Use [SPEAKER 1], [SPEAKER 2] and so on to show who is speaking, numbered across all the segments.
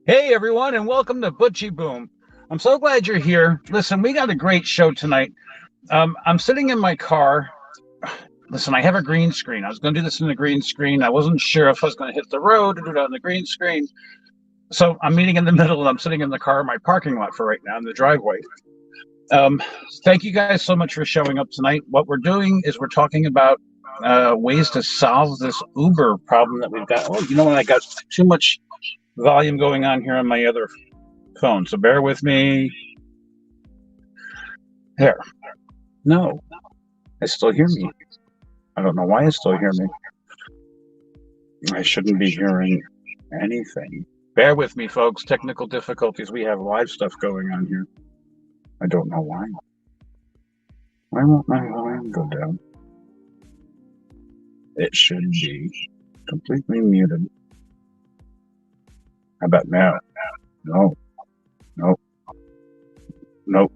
[SPEAKER 1] Hey everyone, and welcome to ButchyBoom. I'm so glad you're here. Listen, we got a great show tonight. I'm sitting in my car. Listen, I have a green screen. I was going to do this in the green screen. I wasn't sure if I was going to hit the road or do it on the green screen. So I'm meeting in the middle, and I'm sitting in the car in my parking lot for right now in the driveway. Um, Thank you guys so much for showing up tonight. What we're doing is we're talking about ways to solve this Uber problem that we've got. Oh, you know what? I got too much volume going on here on my other phone, so bear with me. There. No, I still hear me. I don't know why I still hear me. I shouldn't be hearing anything. Bear with me, folks. Technical difficulties. We have live stuff going on here. I don't know why. Why won't my volume go down? It should be completely muted. How about now? No. Nope. Nope.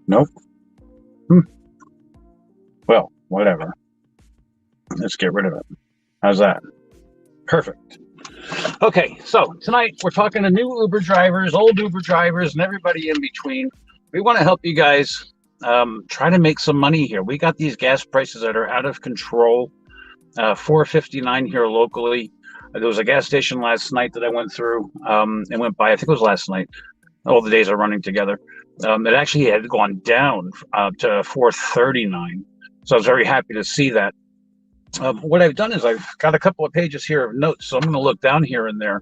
[SPEAKER 1] Nope. Well, whatever. Let's get rid of it. How's that? Perfect. Okay, so tonight we're talking to new Uber drivers, old Uber drivers, and everybody in between. We want to help you guys try to make some money here. We got these gas prices that are out of control. $4.59 here locally. There was a gas station last night that I went through and went by. I think it was last night. All the days are running together. It actually had gone down to $4.39. So I was very happy to see that. What I've done is I've got a couple of pages here of notes, so I'm going to look down here and there.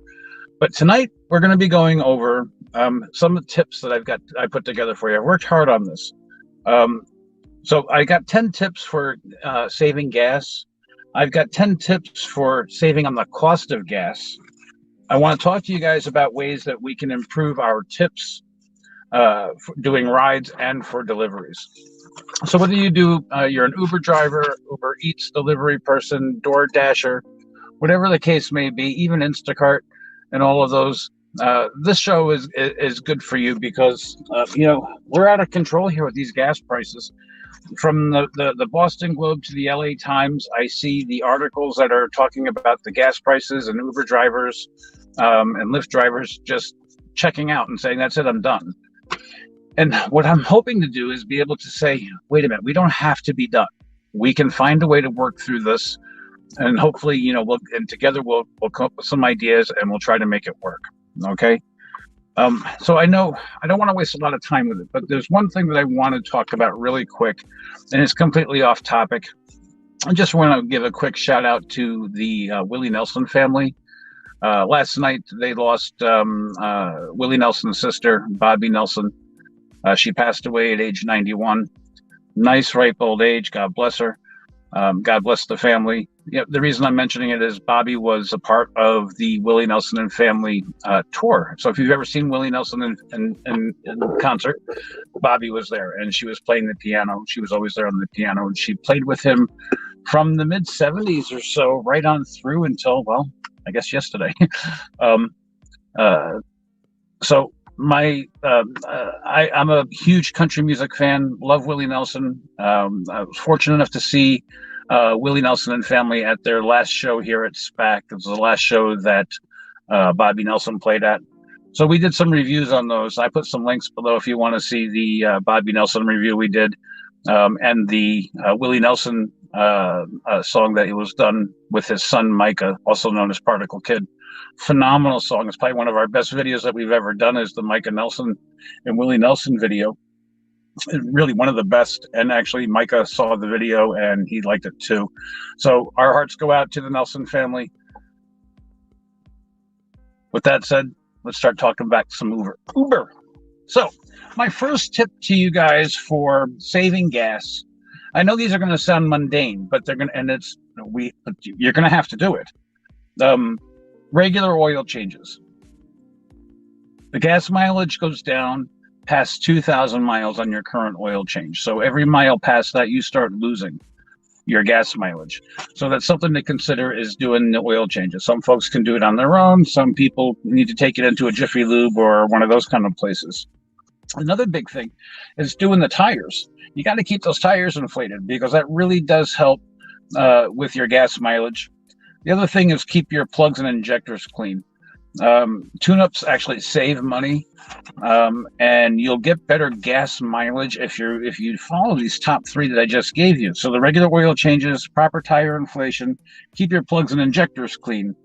[SPEAKER 1] But tonight we're going to be going over some of the tips that I put together for you. I've worked hard on this. So I got 10 tips for saving gas. I've got 10 tips for saving on the cost of gas. I want to talk to you guys about ways that we can improve our tips for doing rides and for deliveries. So whether you do, you're an Uber driver, Uber Eats delivery person, DoorDasher, whatever the case may be, even Instacart and all of those, this show is good for you because, we're out of control here with these gas prices. From the Boston Globe to the LA Times, I see the articles that are talking about the gas prices and Uber drivers and Lyft drivers just checking out and saying, that's it, I'm done. And what I'm hoping to do is be able to say, wait a minute, we don't have to be done. We can find a way to work through this. And hopefully, together we'll come up with some ideas and we'll try to make it work. Okay. So I know I don't want to waste a lot of time with it, but there's one thing that I want to talk about really quick, and it's completely off topic. I just want to give a quick shout out to the Willie Nelson family. Last night they lost Willie Nelson's sister, Bobby Nelson. She passed away at age 91. Nice, ripe old age. God bless her. God bless the family. The reason I'm mentioning it is Bobby was a part of the Willie Nelson and Family tour. So if you've ever seen Willie Nelson in concert, Bobby was there, and she was playing the piano. She was always there on the piano, and she played with him from the mid 70s or so, right on through until, well, I guess yesterday. So I'm a huge country music fan. Love Willie Nelson. I was fortunate enough to see Willie Nelson and Family at their last show here at SPAC. It was the last show that Bobby Nelson played at. So we did some reviews on those. I put some links below if you want to see the Bobby Nelson review we did, and the Willie Nelson song that he was done with his son Micah, also known as Particle Kid. Phenomenal song. It's probably one of our best videos that we've ever done, is the Micah Nelson and Willie Nelson video. Really one of the best. And actually Micah saw the video and he liked it too. So our hearts go out to the Nelson family. With that said, let's start talking back some Uber. So my first tip to you guys for saving gas, I know these are going to sound mundane, but they're going to, and you're going to have to do it. Regular oil changes. The gas mileage goes down past 2,000 miles on your current oil change. So every mile past that, you start losing your gas mileage. So that's something to consider, is doing the oil changes. Some folks can do it on their own. Some people need to take it into a Jiffy Lube or one of those kind of places. Another big thing is doing the tires. You got to keep those tires inflated because that really does help with your gas mileage. The other thing is keep your plugs and injectors clean. Tune-ups actually save money, and you'll get better gas mileage if you follow these top 3 that I just gave you. So the regular oil changes, proper tire inflation, keep your plugs and injectors clean.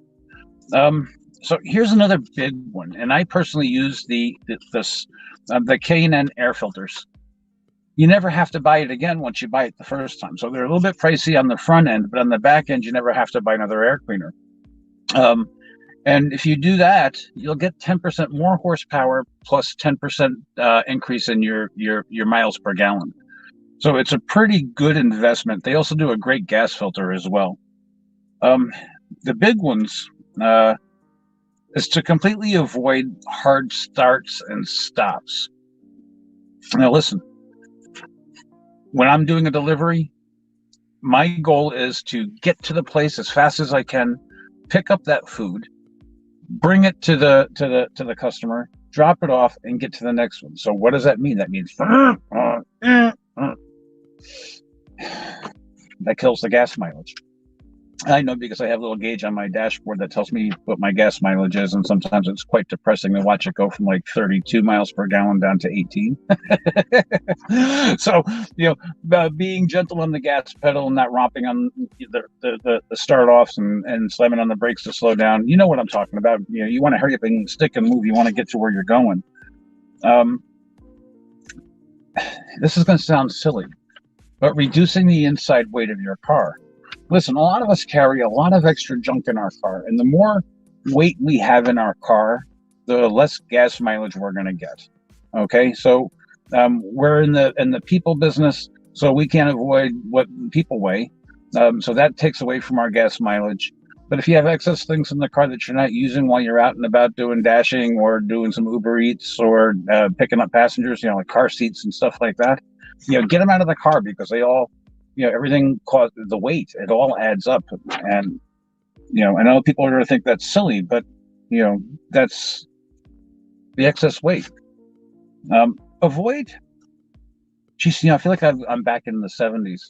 [SPEAKER 1] So here's another big one, and I personally use the K&N air filters. You never have to buy it again once you buy it the first time. So they're a little bit pricey on the front end, but on the back end, you never have to buy another air cleaner. And if you do that, you'll get 10% more horsepower plus 10% increase in your miles per gallon. So it's a pretty good investment. They also do a great gas filter as well. The big ones is to completely avoid hard starts and stops. Now listen, when I'm doing a delivery, my goal is to get to the place as fast as I can, pick up that food, bring it to the customer, drop it off, and get to the next one. So what does that mean? That means that kills the gas mileage. I know, because I have a little gauge on my dashboard that tells me what my gas mileage is, and sometimes it's quite depressing to watch it go from like 32 miles per gallon down to 18. So, being gentle on the gas pedal and not romping on the start offs and slamming on the brakes to slow down. You know what I'm talking about. You want to hurry up and stick and move. You want to get to where you're going. This is going to sound silly, but reducing the inside weight of your car. Listen, a lot of us carry a lot of extra junk in our car, and the more weight we have in our car, the less gas mileage we're going to get. Okay, so we're in the people business, so we can't avoid what people weigh. So that takes away from our gas mileage. But if you have excess things in the car that you're not using while you're out and about doing dashing or doing some Uber Eats or picking up passengers, like car seats and stuff like that, get them out of the car, because they all, everything caused the weight, it all adds up. And, I know people are going to think that's silly, but, that's the excess weight. Avoid, I feel like I'm back in the 70s.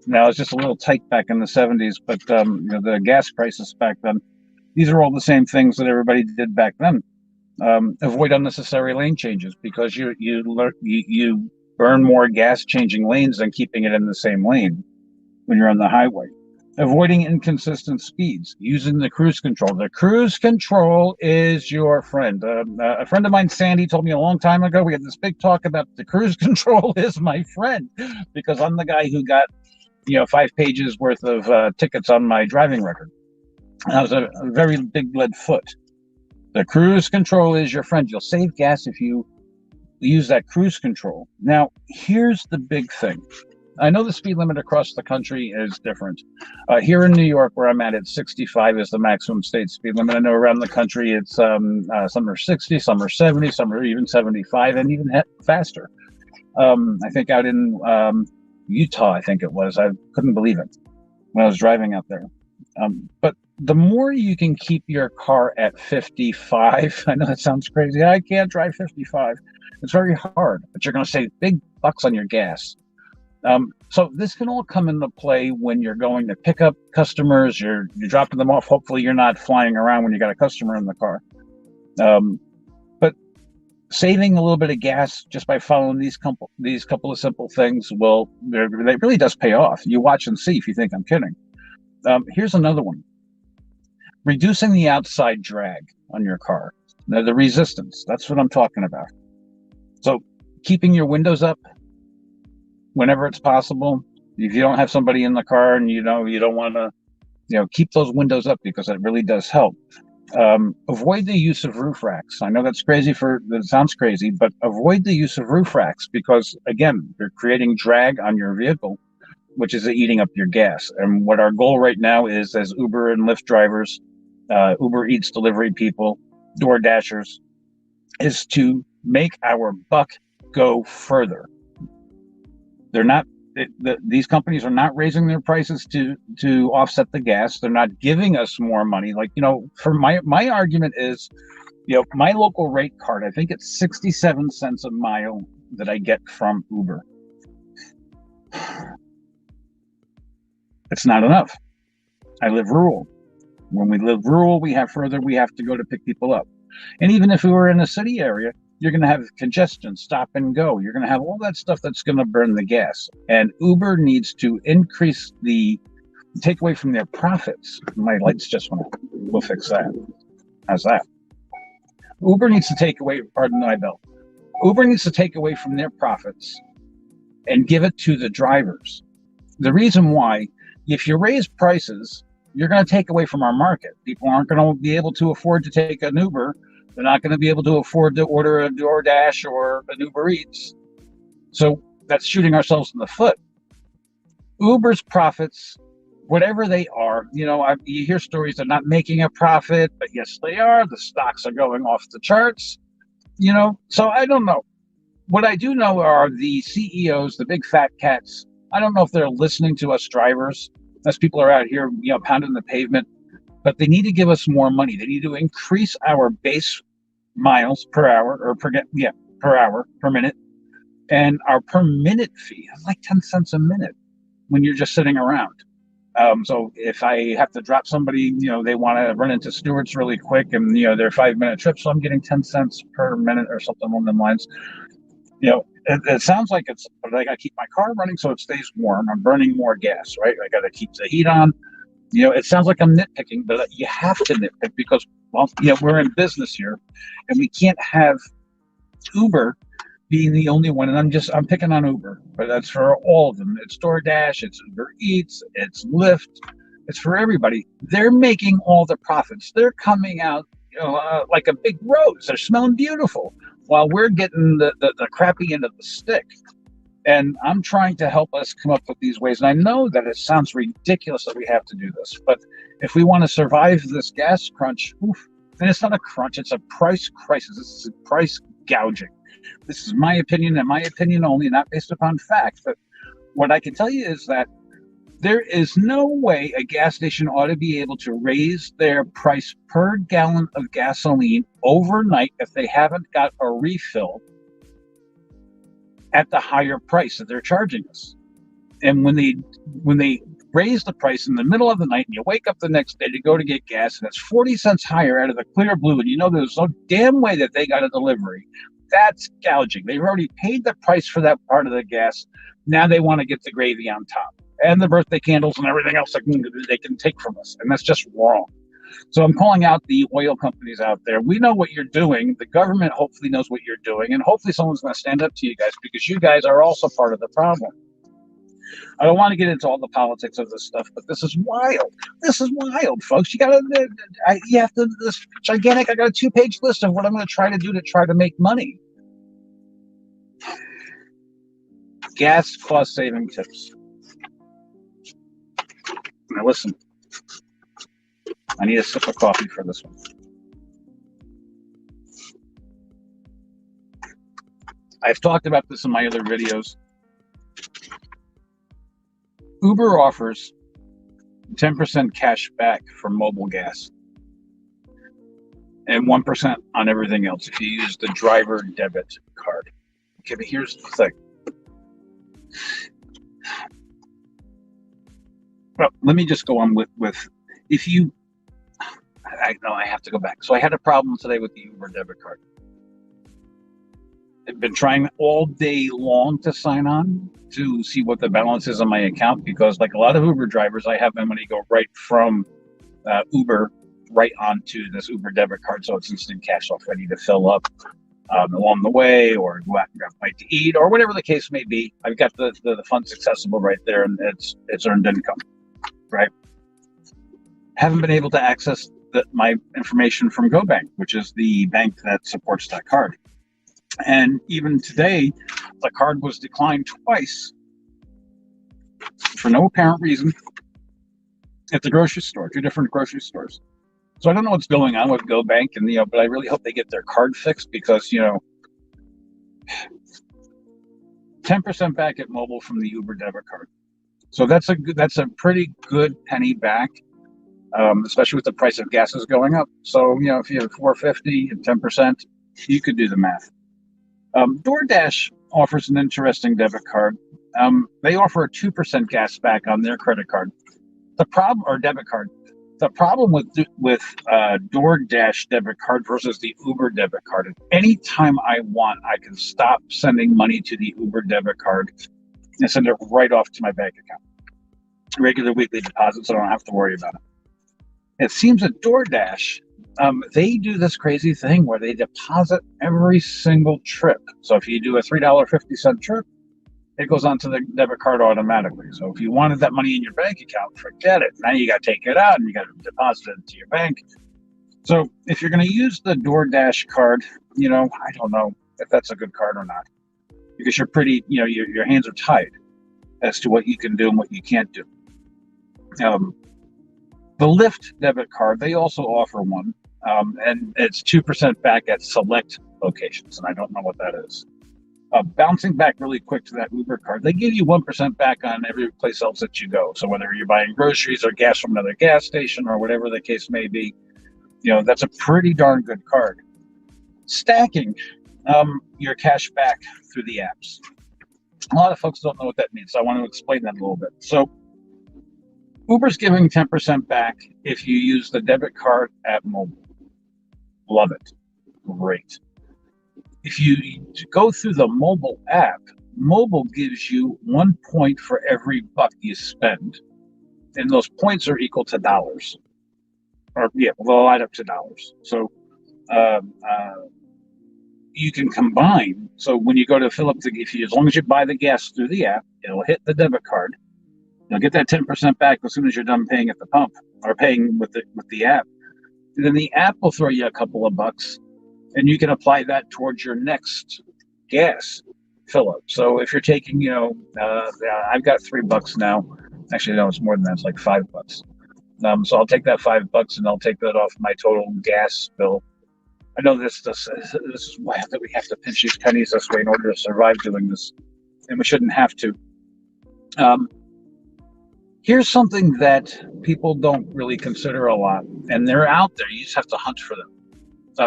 [SPEAKER 1] Now, it's just a little tight back in the 70s, but, the gas crisis back then, these are all the same things that everybody did back then. Avoid unnecessary lane changes, because you burn more gas changing lanes than keeping it in the same lane when you're on the highway. Avoiding inconsistent speeds, using the cruise control. The cruise control is your friend. A friend of mine, Sandy, told me a long time ago, we had this big talk about the cruise control is my friend, because I'm the guy who got 5 pages worth of tickets on my driving record. I was a very big lead foot. The cruise control is your friend. You'll save gas if you use that cruise control. Now, here's the big thing. I know the speed limit across the country is different. Here in New York, where I'm at, it's 65 is the maximum state speed limit. I know around the country, it's some are 60, some are 70, some are even 75, and even faster. I think out in Utah, I think it was. I couldn't believe it when I was driving out there. But the more you can keep your car at 55, I know that sounds crazy. I can't drive 55. It's very hard, but you're going to save big bucks on your gas. So this can all come into play when you're going to pick up customers, you're dropping them off. Hopefully you're not flying around when you got a customer in the car. But saving a little bit of gas just by following these couple of simple things they really does pay off. You watch and see if you think I'm kidding. Here's another one. Reducing the outside drag on your car. Now, the resistance, that's what I'm talking about. So keeping your windows up whenever it's possible. If you don't have somebody in the car and you don't want to, keep those windows up, because that really does help. Avoid the use of roof racks. I know that sounds crazy, but avoid the use of roof racks, because again, you're creating drag on your vehicle, which is eating up your gas. And what our goal right now is, as Uber and Lyft drivers, Uber Eats delivery people, DoorDashers, is to make our buck go further. They're not. These companies are not raising their prices to offset the gas. They're not giving us more money. Like, for my argument is, my local rate card, I think it's 67 cents a mile that I get from Uber. It's not enough. I live rural. When we live rural, we have to go to pick people up. And even if we were in a city area, you're going to have congestion, stop and go. You're going to have all that stuff that's going to burn the gas. And Uber needs to increase take away from their profits. My lights just went out. We'll fix that. How's that? Uber needs to take away, pardon my bell. Uber needs to take away from their profits and give it to the drivers. The reason why, if you raise prices, you're going to take away from our market. People aren't going to be able to afford to take an Uber. They're not going to be able to afford to order a DoorDash or an Uber Eats. So that's shooting ourselves in the foot. Uber's profits, whatever they are, you hear stories they're not making a profit, but yes, they are. The stocks are going off the charts, So I don't know. What I do know are the CEOs, the big fat cats. I don't know if they're listening to us drivers. As people are out here, pounding the pavement. But they need to give us more money. They need to increase our base miles per hour per hour, per minute. And our per minute fee is like 10 cents a minute when you're just sitting around. So if I have to drop somebody, they want to run into Stewart's really quick and, they're 5-minute trips. So I'm getting 10 cents per minute or something along them lines. It sounds like but I got to keep my car running so it stays warm. I'm burning more gas, right? I got to keep the heat on. It sounds like I'm nitpicking, but you have to nitpick because, we're in business here and we can't have Uber being the only one. And I'm picking on Uber, but that's for all of them. It's DoorDash, it's Uber Eats, it's LYFT, it's for everybody. They're making all the profits. They're coming out, like a big rose. They're smelling beautiful while we're getting the crappy end of the stick. And I'm trying to help us come up with these ways. And I know that it sounds ridiculous that we have to do this, but if we want to survive this gas crunch, and it's not a crunch, it's a price crisis. This is a price gouging. This is my opinion and my opinion only, not based upon fact. But what I can tell you is that there is no way a gas station ought to be able to raise their price per gallon of gasoline overnight if they haven't got a refill at the higher price that they're charging us. And when they raise the price in the middle of the night and you wake up the next day to go to get gas and it's 40 cents higher out of the clear blue, and there's no damn way that they got a delivery, that's gouging. They've already paid the price for that part of the gas. Now they want to get the gravy on top and the birthday candles and everything else they can take from us. And that's just wrong. So I'm calling out the oil companies out there. We know what you're doing. The government hopefully knows what you're doing. And hopefully someone's going to stand up to you guys because you guys are also part of the problem. I don't want to get into all the politics of this stuff, but this is wild. This is wild, folks. You have this gigantic, I got a 2-page list of what I'm going to try to do to try to make money. Gas cost saving tips. Now listen, I need a sip of coffee for this one. I've talked about this in my other videos. Uber offers 10% cash back for mobile gas and 1% on everything else if you use the driver debit card. Okay, but here's the thing. Well, let me just go on with if you, I have to go back. So I had a problem today with the Uber debit card. I've been trying all day long to sign on to see what the balance is on my account because like a lot of Uber drivers, I have my money go right from Uber right onto this Uber debit card. So it's instant cash off ready to fill up along the way or go out and grab a bite to eat or whatever the case may be. I've got the funds accessible right there and it's earned income, right? Haven't been able to access my information from GoBank, which is the bank that supports that card. And even today, the card was declined twice for no apparent reason at the grocery store, 2 different grocery stores. So I don't know what's going on with GoBank, and but I really hope they get their card fixed because 10% back at mobile from the Uber debit card. So that's a pretty good penny back, especially with the price of gas is going up. So if you have $4.50 and 10%, you could do the math. DoorDash offers an interesting debit card. They offer a 2% gas back on their credit card. Or debit card. The problem with DoorDash debit card versus the Uber debit card, at any time I want, I can stop sending money to the Uber debit card and send it right off to my bank account. Regular weekly deposits, so I don't have to worry about it. It seems that DoorDash, they do this crazy thing where they deposit every single trip. So if you do a $3.50 trip, it goes onto the debit card automatically. So if you wanted that money in your bank account, forget it. Now you got to take it out and you got to deposit it into your bank. So if you're going to use the DoorDash card, you know, I don't know if that's a good card or not, because you're pretty, you know, your hands are tied as to what you can do and what you can't do. The LYFT debit card, they also offer one, and it's 2% back at select locations, and I don't know what that is. Bouncing back really quick to that Uber card, they give you 1% back on every place else that you go. So whether you're buying groceries or gas from another gas station or whatever the case may be, you know, that's a pretty darn good card. Stacking your cash back through the apps. A lot of folks don't know what that means, so I want to explain that a little bit. So Uber's giving 10% back if you use the debit card at mobile. Love it. Great. If you go through the mobile app, mobile gives you 1 point for every buck you spend. And those points are equal to dollars. Or, yeah, they'll add up to dollars. So you can combine. So when you go to fill up as long as you buy the gas through the app, it'll hit the debit card. You'll get that 10% back as soon as you're done paying at the pump or paying with the app. And then the app will throw you a couple of bucks, and you can apply that towards your next gas fill up. So if you're taking, you know, I've got $3 now. Actually, no, it's more than that. It's like $5. So I'll take that $5 and I'll take that off my total gas bill. I know this is why that we have to pinch these pennies this way in order to survive doing this, and we shouldn't have to. Here's something that people don't really consider a lot, and they're out there. You just have to hunt for them.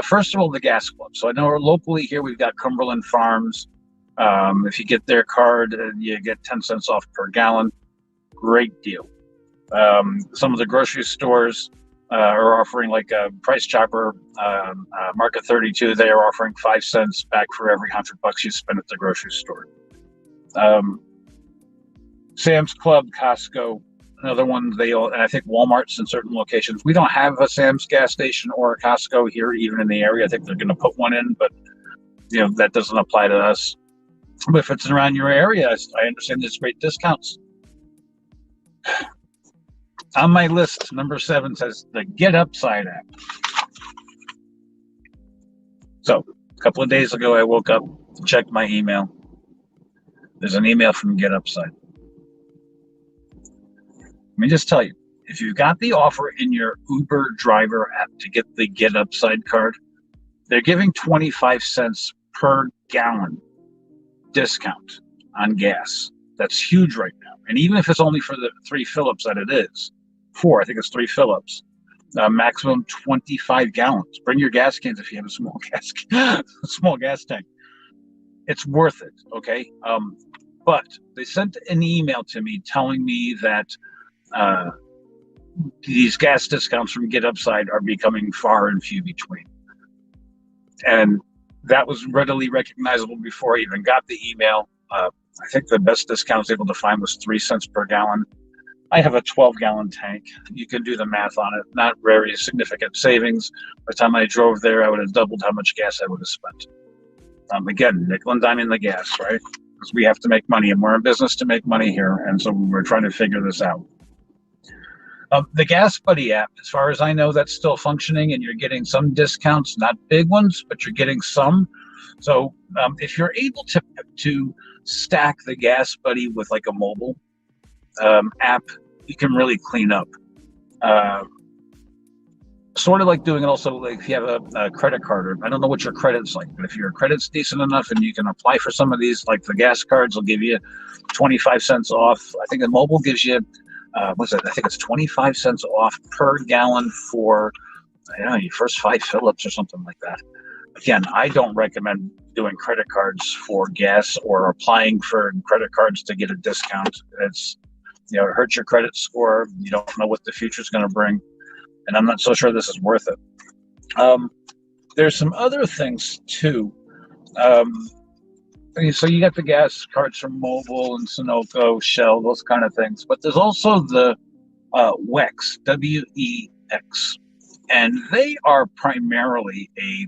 [SPEAKER 1] First of all, the gas club. So I know locally here we've got Cumberland Farms. If you get their card, you get 10 cents off per gallon. Great deal. Some of the grocery stores are offering like a Price Chopper, Market 32. They are offering 5 cents back for every $100 you spend at the grocery store. Sam's Club, Costco, another one. And I think Walmart's in certain locations. We don't have a Sam's gas station or a Costco here, even in the area. I think they're going to put one in, but you know that doesn't apply to us. But if it's around your area, I understand there's great discounts. On my list, number 7 says the Get Upside app. So a couple of days ago, I woke up, checked my email. There's an email from Get Upside. Let me just tell you, if you've got the offer in your Uber driver app to get the Get Upside card, they're giving 25 cents per gallon discount on gas. That's huge right now. And even if it's only for the 3 fill-ups that it is, 4, I think it's 3 fill-ups, maximum 25 gallons. Bring your gas cans if you have a small gas tank. It's worth it, okay? But they sent an email to me telling me that these gas discounts from Get Upside are becoming far and few between. And that was readily recognizable before I even got the email. I think the best discount I was able to find was 3 cents per gallon. I have a 12-gallon tank. You can do the math on it. Not very significant savings. By the time I drove there, I would have doubled how much gas I would have spent. Again, nickel and diming the gas, right? Because we have to make money, and we're in business to make money here, and so we're trying to figure this out. The Gas Buddy app, as far as I know, that's still functioning, and you're getting some discounts, not big ones, but you're getting some. So if you're able to stack the Gas Buddy with like a mobile app, you can really clean up. Sort of like doing it also, like if you have a credit card, or I don't know what your credit's like, but if your credit's decent enough and you can apply for some of these, like the gas cards will give you 25 cents off. I think the mobile gives you, I think it's 25 cents off per gallon for, your first 5 fill-ups or something like that. Again, I don't recommend doing credit cards for gas or applying for credit cards to get a discount. It's, it hurts your credit score. You don't know what the future is going to bring. and I'm not so sure this is worth it. There's some other things too. So you got the gas cards from Mobil and Sunoco, Shell, those kind of things. But there's also the WEX, W-E-X, and they are primarily a,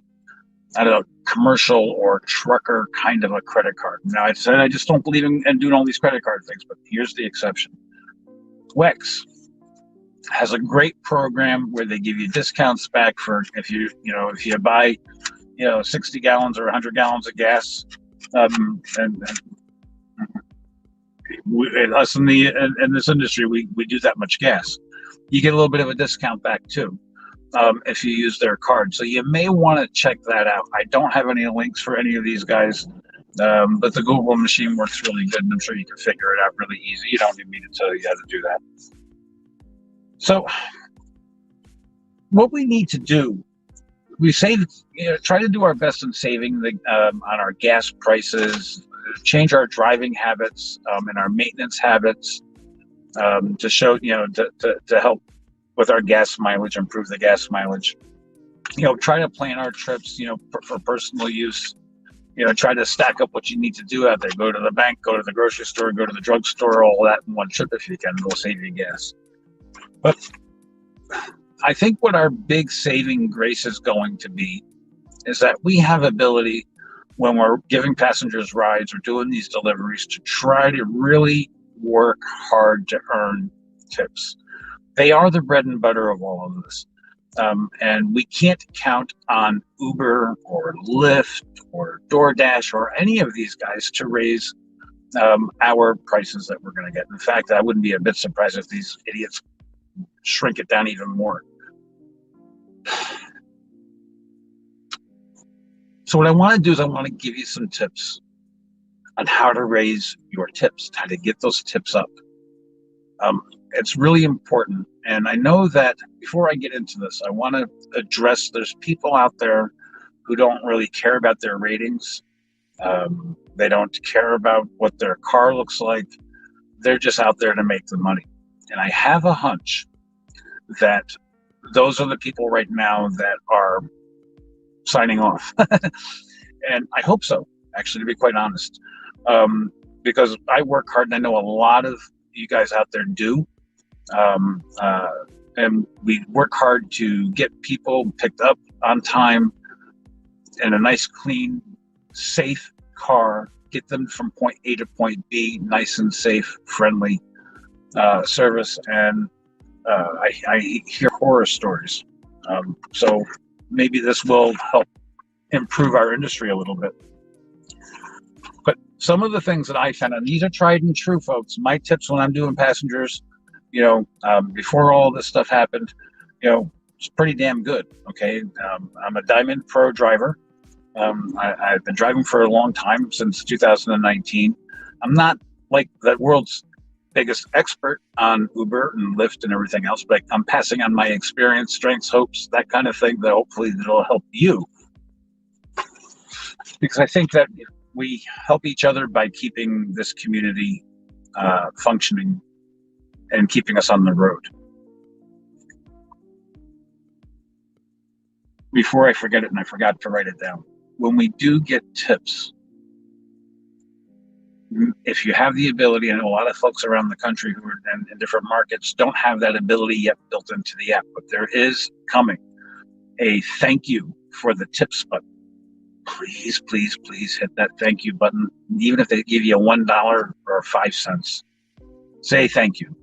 [SPEAKER 1] I don't know, commercial or trucker kind of a credit card. Now, I said I just don't believe in doing all these credit card things, but here's the exception. WEX has a great program where they give you discounts back for if you buy 60 gallons or 100 gallons of gas, and us in this industry, we do that much gas. You get a little bit of a discount back too, if you use their card. So you may want to check that out. I don't have any links for any of these guys, but the Google machine works really good, and I'm sure you can figure it out really easy. You don't need me to tell you how to do that. So what we need to do, we try to do our best in saving on our gas prices, change our driving habits and our maintenance habits to show, to help with our gas mileage, improve the gas mileage. Try to plan our trips, for personal use. Try to stack up what you need to do out there. Go to the bank, go to the grocery store, go to the drugstore, all that in one trip if you can. It'll save you gas. But I think what our big saving grace is going to be is that we have ability when we're giving passengers rides or doing these deliveries to try to really work hard to earn tips. They are the bread and butter of all of this. And we can't count on Uber or Lyft or DoorDash or any of these guys to raise our prices that we're going to get. In fact, I wouldn't be a bit surprised if these idiots shrink it down even more. So what I want to do is I want to give you some tips on how to raise your tips, how to get those tips up. It's really important. And I know that before I get into this, I want to address there's people out there who don't really care about their ratings. They don't care about what their car looks like. They're just out there to make the money. And I have a hunch that those are the people right now that are signing off. And I hope so, actually, to be quite honest, because I work hard and I know a lot of you guys out there do. And we work hard to get people picked up on time in a nice, clean, safe car, get them from point A to point B, nice and safe, friendly service. And I hear horror stories. So maybe this will help improve our industry a little bit. But some of the things that I found, and these are tried and true, folks, my tips when I'm doing passengers, before all this stuff happened, it's pretty damn good. Okay. I'm a Diamond Pro driver. I've been driving for a long time, since 2019. I'm not like the world's biggest expert on Uber and Lyft and everything else, but I'm passing on my experience, strengths, hopes, that kind of thing, that hopefully that'll help you. Because I think that we help each other by keeping this community functioning and keeping us on the road. Before I forget it, and I forgot to write it down, when we do get tips, if you have the ability, I know a lot of folks around the country who are in different markets don't have that ability yet built into the app, but there is coming a thank you for the tips button. Please, please, please hit that thank you button. Even if they give you $1 or 5 cents, say thank you.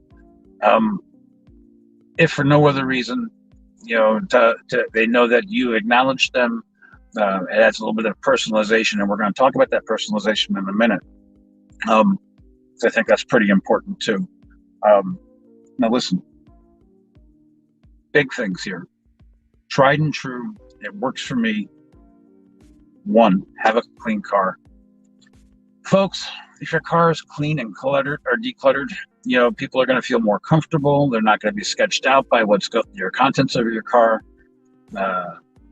[SPEAKER 1] If for no other reason, they know that you acknowledge them. It adds a little bit of personalization, and we're going to talk about that personalization in a minute. I think that's pretty important too. Now listen, big things here. Tried and true. It works for me. 1, have a clean car. Folks, if your car is clean and cluttered or decluttered, people are going to feel more comfortable. They're not going to be sketched out by your contents of your car.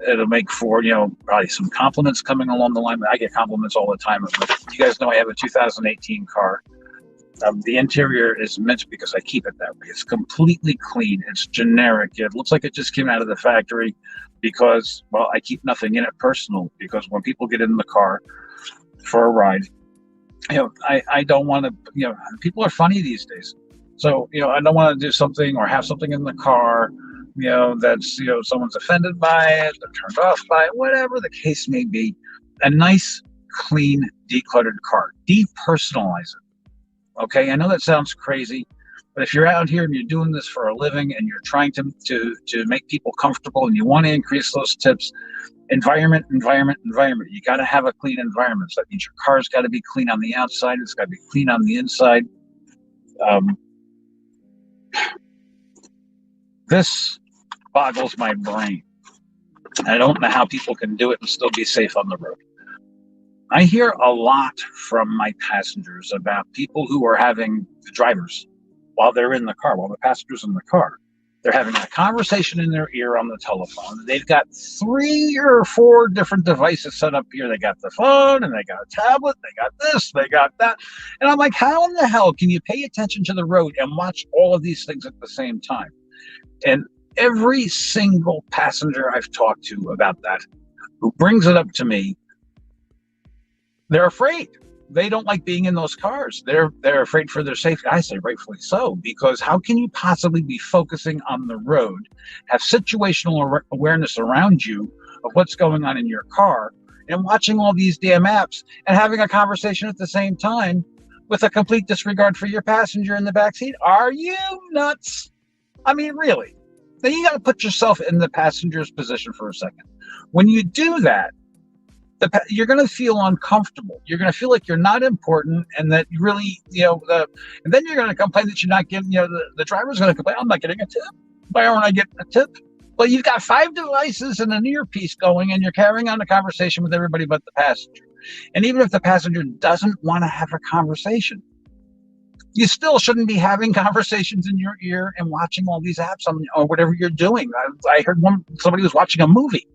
[SPEAKER 1] It'll make for, probably some compliments coming along the line. I get compliments all the time. You guys know I have a 2018 car. The interior is mint because I keep it that way. It's completely clean. It's generic. It looks like it just came out of the factory because, well, I keep nothing in it personal, because when people get in the car for a ride, I don't want to, people are funny these days. So, I don't want to do something or have something in the car, that's, someone's offended by it, they're turned off by it, whatever the case may be. A nice, clean, decluttered car. Depersonalize it. Okay, I know that sounds crazy, but if you're out here and you're doing this for a living and you're trying to make people comfortable and you want to increase those tips, environment. You got to have a clean environment. So that means your car's got to be clean on the outside. It's got to be clean on the inside. This boggles my brain. I don't know how people can do it and still be safe on the road. I hear a lot from my passengers about people who are having, the drivers, while they're in the car, while the passenger's in the car, they're having a conversation in their ear on the telephone. They've got 3 or 4 different devices set up here. They got the phone, and they got a tablet, they got this, they got that. And I'm like, how in the hell can you pay attention to the road and watch all of these things at the same time? And every single passenger I've talked to about that, who brings it up to me, they're afraid. They don't like being in those cars. They're afraid for their safety. I say rightfully so, because how can you possibly be focusing on the road, have situational awareness around you of what's going on in your car, and watching all these damn apps and having a conversation at the same time with a complete disregard for your passenger in the back seat? Are you nuts? I mean, really? Then you got to put yourself in the passenger's position for a second. When you do that, you're going to feel uncomfortable. You're going to feel like you're not important, and that you really, and then you're going to complain that you're not getting, the driver's going to complain, I'm not getting a tip. Why aren't I getting a tip? Well, you've got 5 devices and an earpiece going, and you're carrying on a conversation with everybody but the passenger. And even if the passenger doesn't want to have a conversation, you still shouldn't be having conversations in your ear and watching all these apps or whatever you're doing. I heard somebody was watching a movie.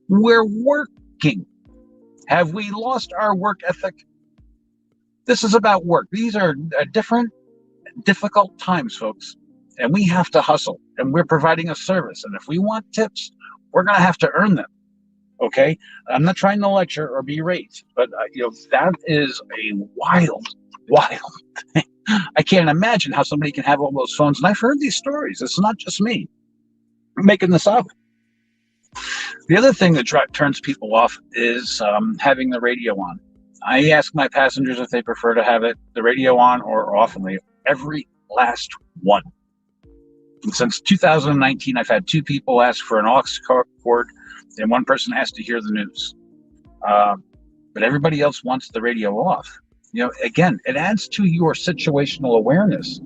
[SPEAKER 1] We're working. Have we lost our work ethic? This is about work. These are different, difficult times, folks. And we have to hustle. And we're providing a service. And if we want tips, we're going to have to earn them. Okay? I'm not trying to lecture or berate, but that is a wild thing. I can't imagine how somebody can have all those phones. And I've heard these stories. It's not just me. I'm making this up. The other thing that turns people off is having the radio on. I ask my passengers if they prefer to have the radio on or off, and every last one. And since 2019, I've had 2 people ask for an aux cord, and 1 person asked to hear the news. But everybody else wants the radio off. Again, it adds to your situational awareness.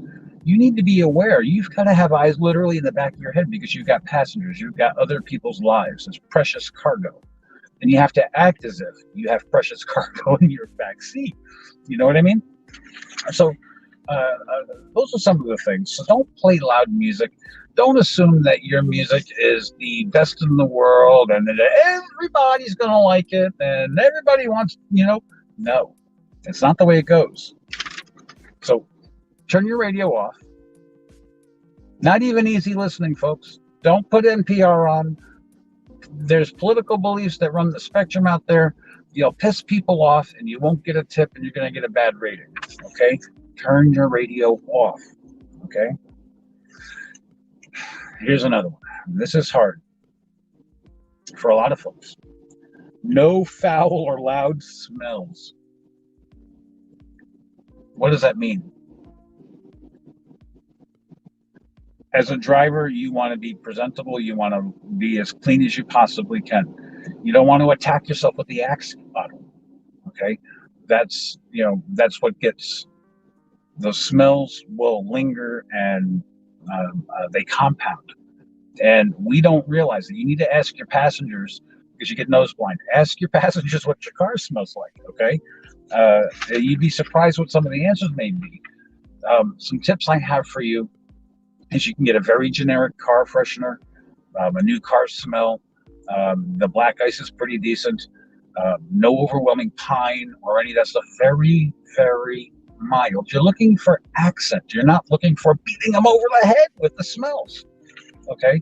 [SPEAKER 1] You need to be aware. You've got to have eyes literally in the back of your head, because you've got passengers, you've got other people's lives. It's precious cargo. And you have to act as if you have precious cargo in your back seat. You know what I mean? So those are some of the things. So don't play loud music. Don't assume that your music is the best in the world and that everybody's going to like it and everybody wants, no, it's not the way it goes. So turn your radio off. Not even easy listening, folks. Don't put NPR on. There's political beliefs that run the spectrum out there. You'll piss people off and you won't get a tip and you're going to get a bad rating. Okay? Turn your radio off. Okay? Here's another one. This is hard for a lot of folks. No foul or loud smells. What does that mean? As a driver, you want to be presentable. You want to be as clean as you possibly can. You don't want to attack yourself with the Axe bottle. Okay, that's what gets. Those smells will linger and they compound. And we don't realize that. You need to ask your passengers, because you get nose blind. Ask your passengers what your car smells like. Okay, you'd be surprised what some of the answers may be. Some tips I have for you is you can get a very generic car freshener, a new car smell. The black ice is pretty decent. No overwhelming pine or any of that stuff. Very, very mild. You're looking for accent. You're not looking for beating them over the head with the smells. Okay.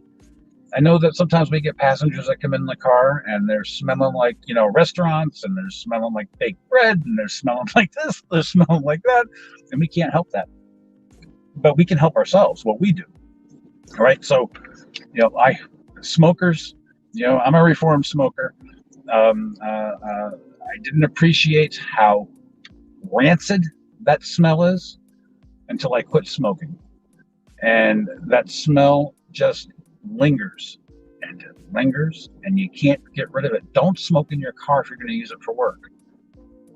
[SPEAKER 1] I know that sometimes we get passengers that come in the car and they're smelling like, you know, restaurants, and they're smelling like baked bread, and they're smelling like this, they're smelling like that. And we can't help that. But we can help ourselves, what we do. All right. So, you know, smokers, you know, I'm a reformed smoker. I didn't appreciate how rancid that smell is until I quit smoking. And that smell just lingers and it lingers, and you can't get rid of it. Don't smoke in your car if you're going to use it for work.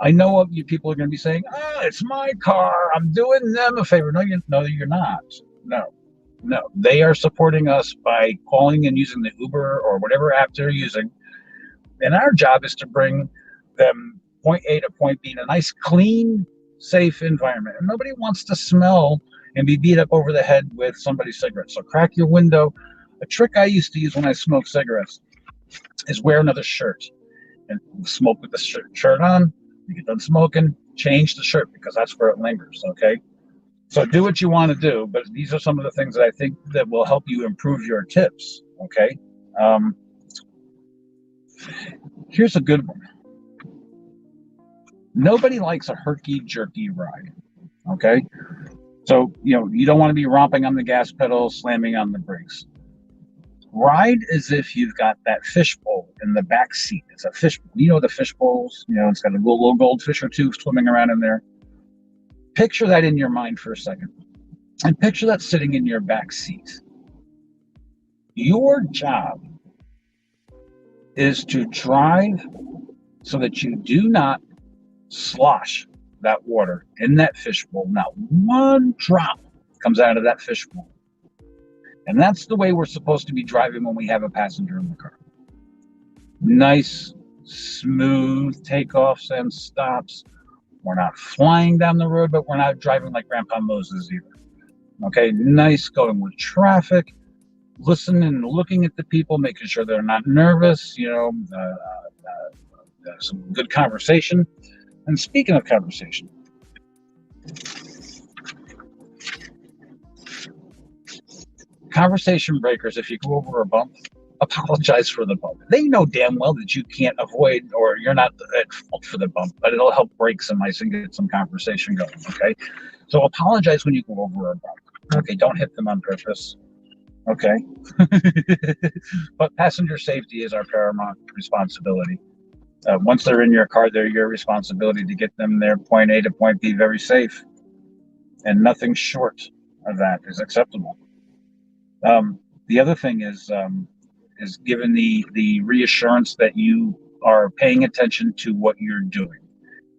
[SPEAKER 1] I know you people are going to be saying, "Oh, it's my car. I'm doing them a favor." No, you're not. No. They are supporting us by calling and using the Uber or whatever app they're using. And our job is to bring them point A to point B in a nice, clean, safe environment. And nobody wants to smell and be beat up over the head with somebody's cigarette. So crack your window. A trick I used to use when I smoked cigarettes is wear another shirt and smoke with the shirt on. You get done smoking, change the shirt, because that's where it lingers. Okay. So do what you want to do, but these are some of the things that I think that will help you improve your tips. Okay. Here's a good one. Nobody likes a herky-jerky ride. Okay. So, you know, you don't want to be romping on the gas pedal, slamming on the brakes. Ride as if you've got that fishbowl in the back seat. It's a fishbowl. You know the fish bowls? You know, it's got a little goldfish or two swimming around in there. Picture that in your mind for a second. And picture that sitting in your back seat. Your job is to drive so that you do not slosh that water in that fishbowl. Not one drop comes out of that fishbowl. And that's the way we're supposed to be driving when we have a passenger in the car. Nice, smooth takeoffs and stops. We're not flying down the road, but we're not driving like Grandpa Moses either. Okay, nice going with traffic, listening and looking at the people, making sure they're not nervous, you know, some good conversation. And speaking of conversation, conversation breakers, if you go over a bump, apologize for the bump. They know damn well that you can't avoid, or you're not at fault for the bump, but it'll help break some ice and get some conversation going, okay? So apologize when you go over a bump. Okay, don't hit them on purpose, okay? But passenger safety is our paramount responsibility. Once they're in your car, they're your responsibility to get them there, point A to point B, very safe. And nothing short of that is acceptable. The other thing is given the reassurance that you are paying attention to what you're doing,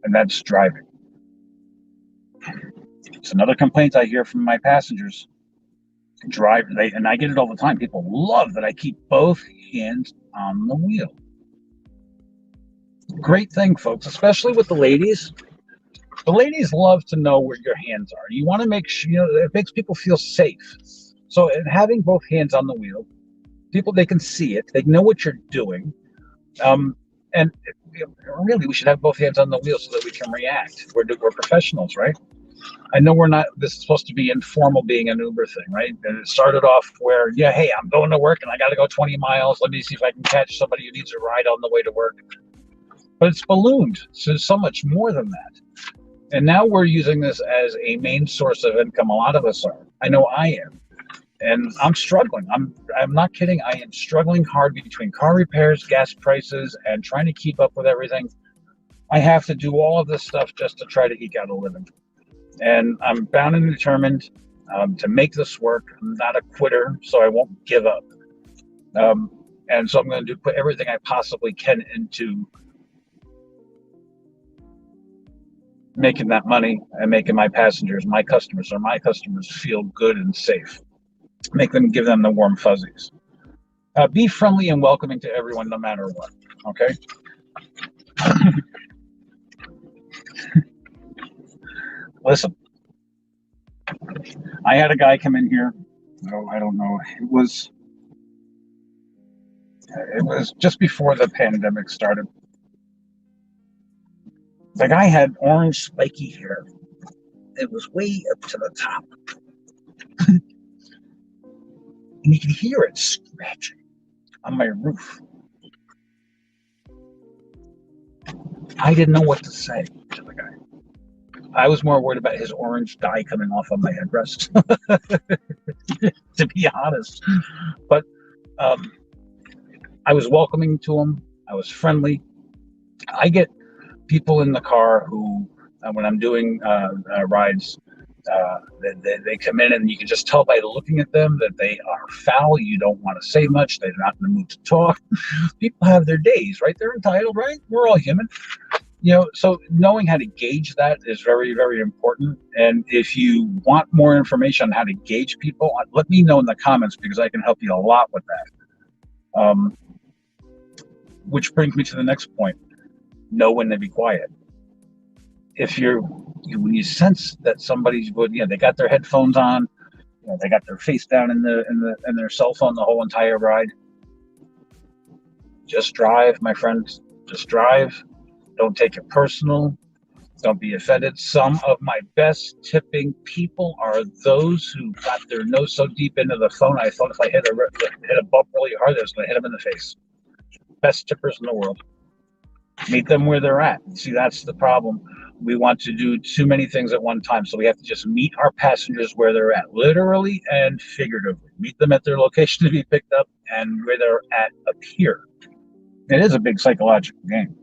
[SPEAKER 1] and that's driving. It's another complaint I hear from my passengers. And I get it all the time. People love that I keep both hands on the wheel. Great thing, folks, especially with the ladies. The ladies love to know where your hands are. You want to make sure, you know, it makes people feel safe. So having both hands on the wheel, people, they can see it. They know what you're doing. And really, we should have both hands on the wheel so that we can react. We're professionals, right? I know this is supposed to be informal, being an Uber thing, right? And it started off where, yeah, hey, I'm going to work and I got to go 20 miles. Let me see if I can catch somebody who needs a ride on the way to work. But it's ballooned so much more than that. And now we're using this as a main source of income. A lot of us are. I know I am. And I'm struggling. I'm not kidding. I am struggling hard between car repairs, gas prices, and trying to keep up with everything. I have to do all of this stuff just to try to eke out a living. And I'm bound and determined to make this work. I'm not a quitter, so I won't give up. And so I'm going to put everything I possibly can into making that money and making my passengers, my customers feel good and safe. Give them the warm fuzzies. Be friendly and welcoming to everyone, no matter what. Okay. Listen, I had a guy come in here. I don't know. It was just before the pandemic started. The guy had orange spiky hair. It was way up to the top. And you could hear it scratching on my roof. I didn't know what to say to the guy. I was more worried about his orange dye coming off on my headrest, to be honest. But I was welcoming to him. I was friendly. I get people in the car who, when I'm doing rides, they come in and you can just tell by looking at them that they are foul. You don't want to say much. They're not in the mood to talk. People have their days, right? They're entitled, right? We're all human. So knowing how to gauge that is very, very important. And if you want more information on how to gauge people, let me know in the comments, because I can help you a lot with that. Which brings me to the next point. Know when to be quiet. When you sense that somebody's good, they got their headphones on, they got their face down in their cell phone the whole entire ride. Just drive, my friends. Just drive. Don't take it personal. Don't be offended. Some of my best tipping people are those who got their nose so deep into the phone, I thought if I hit a bump really hard, I was going to hit them in the face. Best tippers in the world. Meet them where they're at. See, that's the problem. We want to do too many things at one time, so we have to just meet our passengers where they're at, literally and figuratively. Meet them at their location to be picked up and where they're at up here. It is a big psychological game.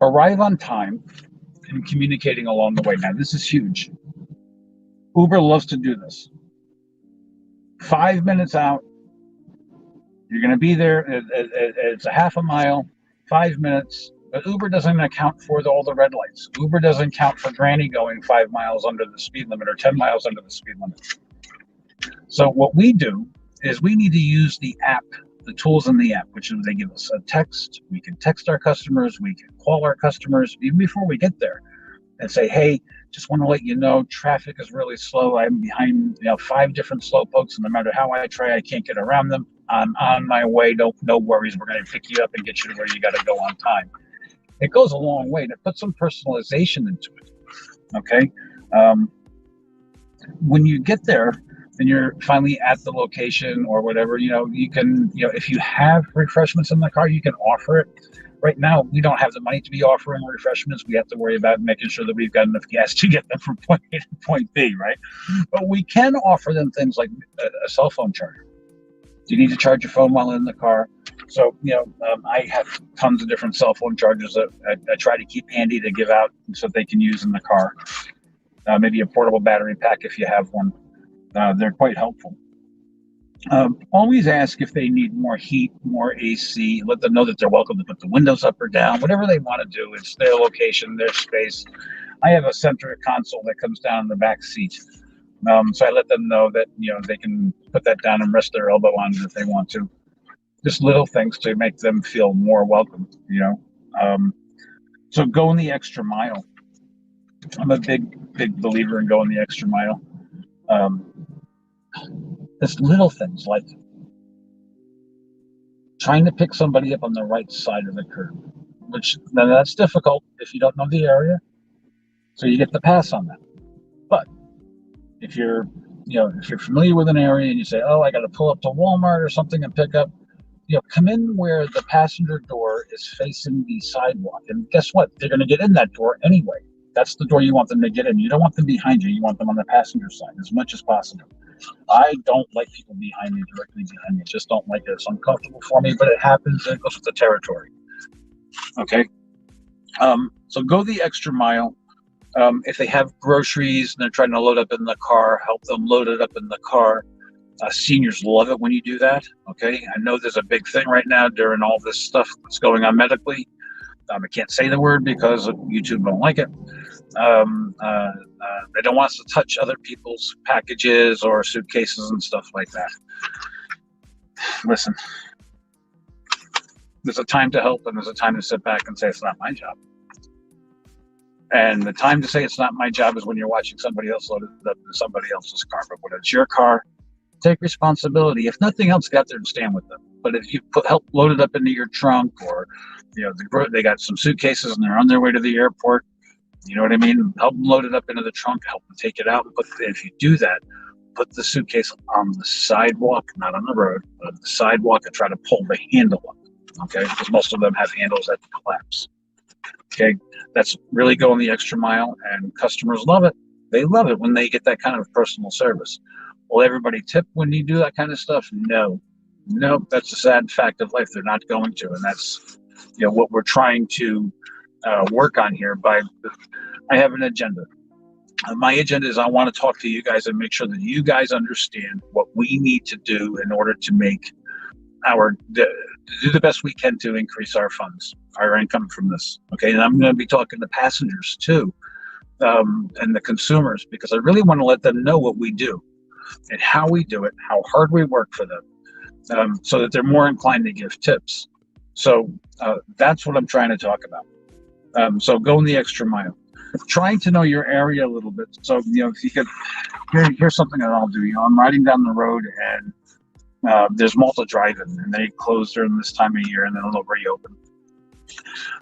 [SPEAKER 1] Arrive on time and communicating along the way. Now, this is huge. Uber loves to do this. 5 minutes out, you're going to be there. It's a half a mile, 5 minutes. But Uber doesn't account for all the red lights. Uber doesn't count for Granny going 5 miles under the speed limit or 10 miles under the speed limit. So what we do is we need to use the app, the tools in the app, which is they give us a text. We can text our customers. We can call our customers even before we get there and say, hey, just want to let you know traffic is really slow. I'm behind 5 different slowpokes, and no matter how I try, I can't get around them. I'm on my way. No worries. We're going to pick you up and get you to where you got to go on time. It goes a long way to put some personalization into it. Okay. When you get there and you're finally at the location or whatever, you can, if you have refreshments in the car, you can offer it. Right now, we don't have the money to be offering refreshments. We have to worry about making sure that we've got enough gas to get them from point A to point B, right? But we can offer them things like a cell phone charger. You need to charge your phone while in the car. So, I have tons of different cell phone chargers that I try to keep handy to give out so they can use in the car. Maybe a portable battery pack if you have one. They're quite helpful. Always ask if they need more heat, more AC. Let them know that they're welcome to put the windows up or down, whatever they want to do. It's their location, their space. I have a center console that comes down in the back seat. So I let them know that, they can put that down and rest their elbow on it if they want to. Just little things to make them feel more welcome, So going the extra mile. I'm a big believer in going the extra mile. There's little things like trying to pick somebody up on the right side of the curb, which then that's difficult if you don't know the area. So you get the pass on that. But if you're familiar with an area and you say, oh, I got to pull up to Walmart or something and pick up, come in where the passenger door is facing the sidewalk. And guess what? They're going to get in that door anyway. That's the door you want them to get in. You don't want them behind you. You want them on the passenger side as much as possible. I don't like people behind me, directly behind me. I just don't like it. It's uncomfortable for me, but it happens. It goes with the territory. Okay. So go the extra mile. If they have groceries and they're trying to load up in the car, help them load it up in the car. Seniors love it when you do that. Okay. I know there's a big thing right now during all this stuff that's going on medically. I can't say the word because YouTube don't like it. They don't want us to touch other people's packages or suitcases and stuff like that. Listen, there's a time to help and there's a time to sit back and say it's not my job. And the time to say it's not my job is when you're watching somebody else load it up in somebody else's car. But when it's your car, take responsibility. If nothing else, get out there and stand with them. but if you help load it up into your trunk, or they got some suitcases and they're on their way to the airport, you know what I mean? Help them load it up into the trunk, help them take it out. But if you do that, put the suitcase on the sidewalk, not on the road, but on the sidewalk, and try to pull the handle up, okay? Because most of them have handles that collapse, okay? That's really going the extra mile, and customers love it. They love it when they get that kind of personal service. Will everybody tip when you do that kind of stuff? No. No, that's a sad fact of life. They're not going to, and that's what we're trying to work on here. I have an agenda. My agenda is I want to talk to you guys and make sure that you guys understand what we need to do in order to make do the best we can to increase our funds, our income from this. Okay, and I'm going to be talking to passengers too, and the consumers, because I really want to let them know what we do and how we do it, how hard we work for them, so that they're more inclined to give tips. So that's what I'm trying to talk about. So going the extra mile, trying to know your area a little bit. So if you could, here's something that I'll do. I'm riding down the road, and there's Malta Drive-In, and they close during this time of year, and then they'll reopen.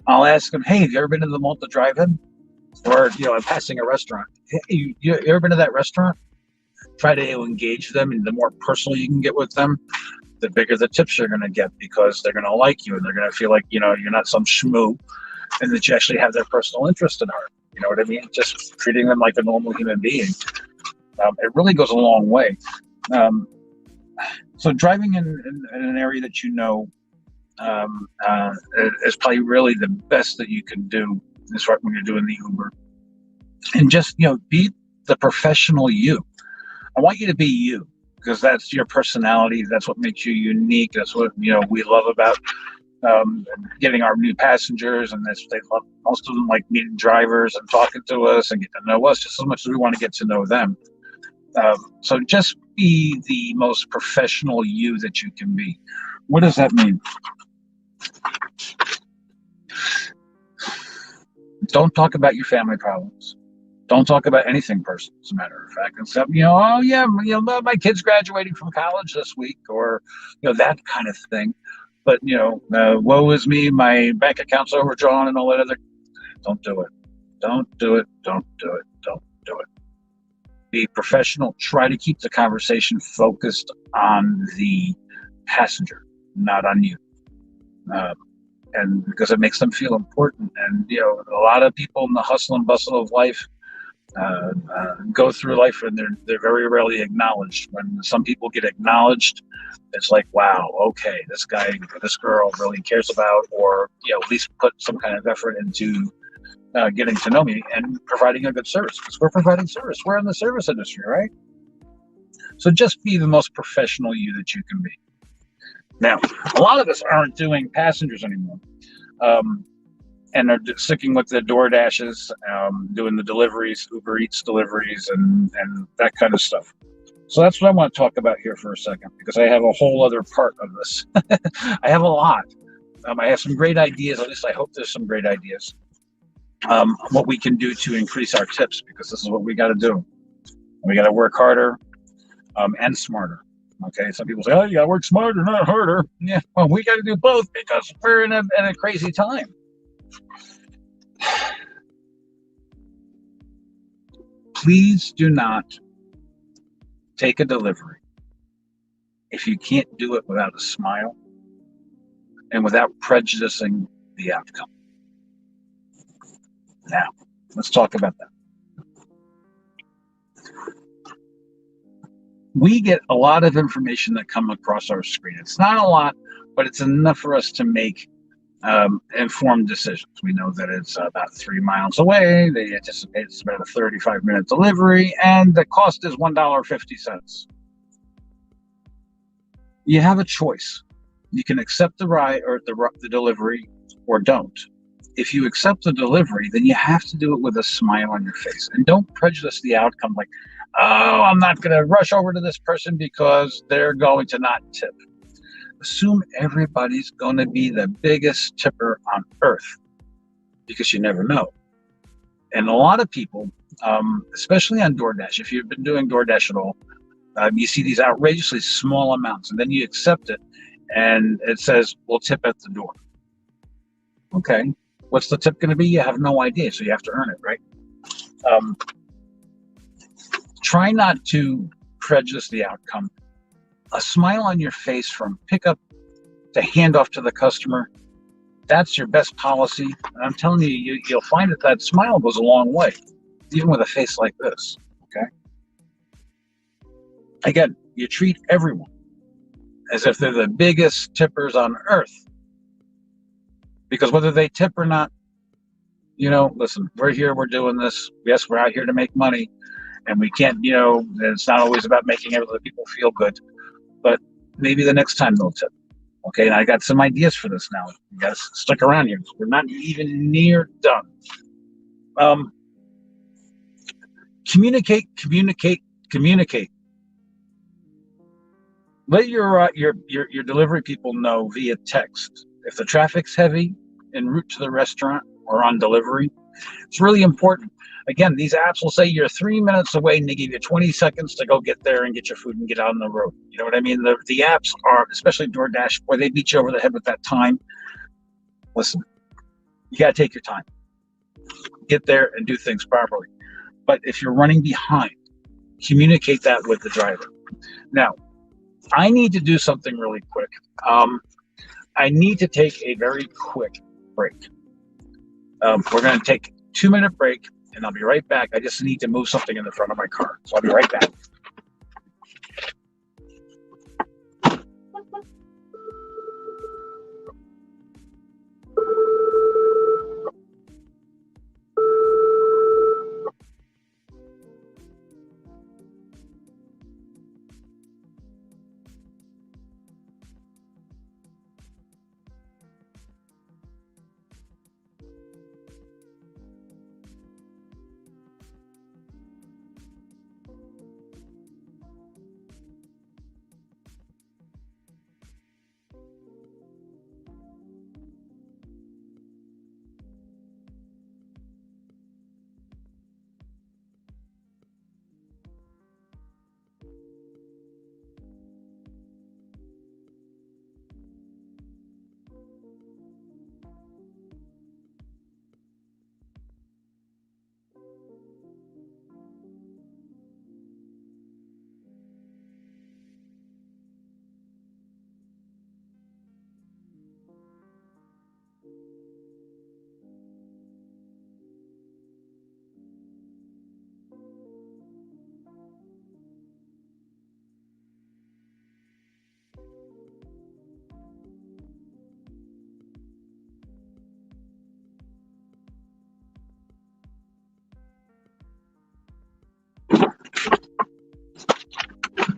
[SPEAKER 1] I'll ask them, hey, have you ever been to the Malta Drive-In? Or I'm passing a restaurant. Hey, you ever been to that restaurant? Try to engage them, and the more personal you can get with them, the bigger the tips you're going to get, because they're going to like you, and they're going to feel like you're not some schmoo, and that you actually have their personal interest in heart. You know what I mean? Just treating them like a normal human being. It really goes a long way. So driving in an area that is probably really the best that you can do as far when you're doing the Uber. And just be the professional you. I want you to be you, because that's your personality. That's what makes you unique. That's what we love about getting our new passengers, and they love. Most of them like meeting drivers and talking to us and get to know us just as much as we want to get to know them. So just be the most professional you that you can be. What does that mean? Don't talk about your family problems. Don't talk about anything personal, as a matter of fact, except, oh yeah, my kid's graduating from college this week, or, that kind of thing. But, woe is me, my bank account's overdrawn and all that other. Don't do it. Don't do it. Don't do it. Don't do it. Be professional. Try to keep the conversation focused on the passenger, not on you. And because it makes them feel important. And, a lot of people in the hustle and bustle of life go through life, and they're very rarely acknowledged. When some people get acknowledged, it's like, wow, okay, this guy, this girl really cares about, or at least put some kind of effort into getting to know me and providing a good service, because we're providing service. We're in the service industry, right? So just be the most professional you that you can be. Now, a lot of us aren't doing passengers anymore, and are sticking with the DoorDashes, doing the deliveries, Uber Eats deliveries, and that kind of stuff. So that's what I want to talk about here for a second, because I have a whole other part of this. I have a lot. I have some great ideas. At least I hope there's some great ideas. What we can do to increase our tips, because this is what we got to do. We got to work harder and smarter. Okay, some people say, oh, you got to work smarter, not harder. Yeah, well, we got to do both, because we're in a crazy time. Please do not take a delivery if you can't do it without a smile and without prejudicing the outcome. Now, let's talk about that. We get a lot of information that come across our screen. It's not a lot, but it's enough for us to make informed decisions. We know that it's about 3 miles away. They anticipate it's about a 35-minute delivery, and the cost is $1.50. You have a choice. You can accept the ride or the delivery, or don't. If you accept the delivery, then you have to do it with a smile on your face, and don't prejudice the outcome like, oh, I'm not going to rush over to this person because they're going to not tip. Assume everybody's going to be the biggest tipper on earth, because you never know. And a lot of people, especially on DoorDash, if you've been doing DoorDash at all, you see these outrageously small amounts, and then you accept it, and it says, we'll tip at the door. Okay, what's the tip going to be? You have no idea, so you have to earn it, right? Try not to prejudice the outcome. A smile on your face from pickup to handoff to the customer, that's your best policy. And I'm telling you, you'll find that that smile goes a long way, even with a face like this, okay? Again, you treat everyone as if they're the biggest tippers on earth. Because whether they tip or not, you know, listen, we're here, we're doing this. Yes, we're out here to make money. And we can't, you know, it's not always about making other people feel good. But maybe the next time they'll tip. Okay, and I got some ideas for this now. You guys stick around here. We're not even near done. Communicate. Let your delivery people know via text if the traffic's heavy en route to the restaurant or on delivery. It's really important. Again, these apps will say you're 3 minutes away and they give you 20 seconds to go get there and get your food and get out on the road. You know what I mean? The apps are, especially DoorDash, boy, they beat you over the head with that time. Listen, you got to take your time. Get there and do things properly. But if you're running behind, communicate that with the driver. Now, I need to do something really quick. I need to take a very quick break. We're going to take a 2-minute break, and I'll be right back. I just need to move something in the front of my car, so I'll be right back.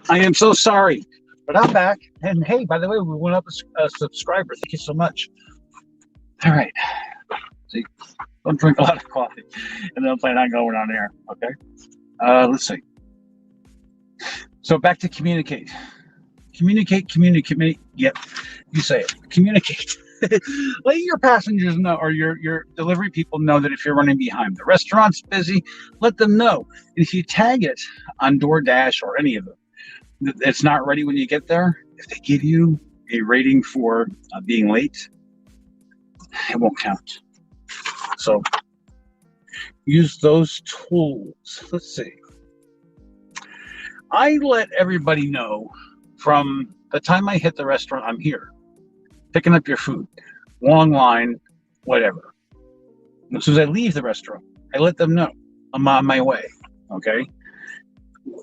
[SPEAKER 1] I am so sorry, but I'm back. And hey, by the way, we went up a subscriber. Thank you so much. All right. See, don't drink a lot of coffee, and then plan on going on air. Okay. Let's see. So back to communicate. Communicate. Yep, you say it. Communicate. Let your passengers know, or your delivery people know, that if you're running behind, the restaurant's busy, let them know. And if you tag it on DoorDash or any of them, it's not ready when you get there, if they give you a rating for being late, it won't count. So use those tools. Let's see. I let everybody know from the time I hit the restaurant, I'm here, picking up your food, long line, whatever. As soon as I leave the restaurant, I let them know I'm on my way, okay?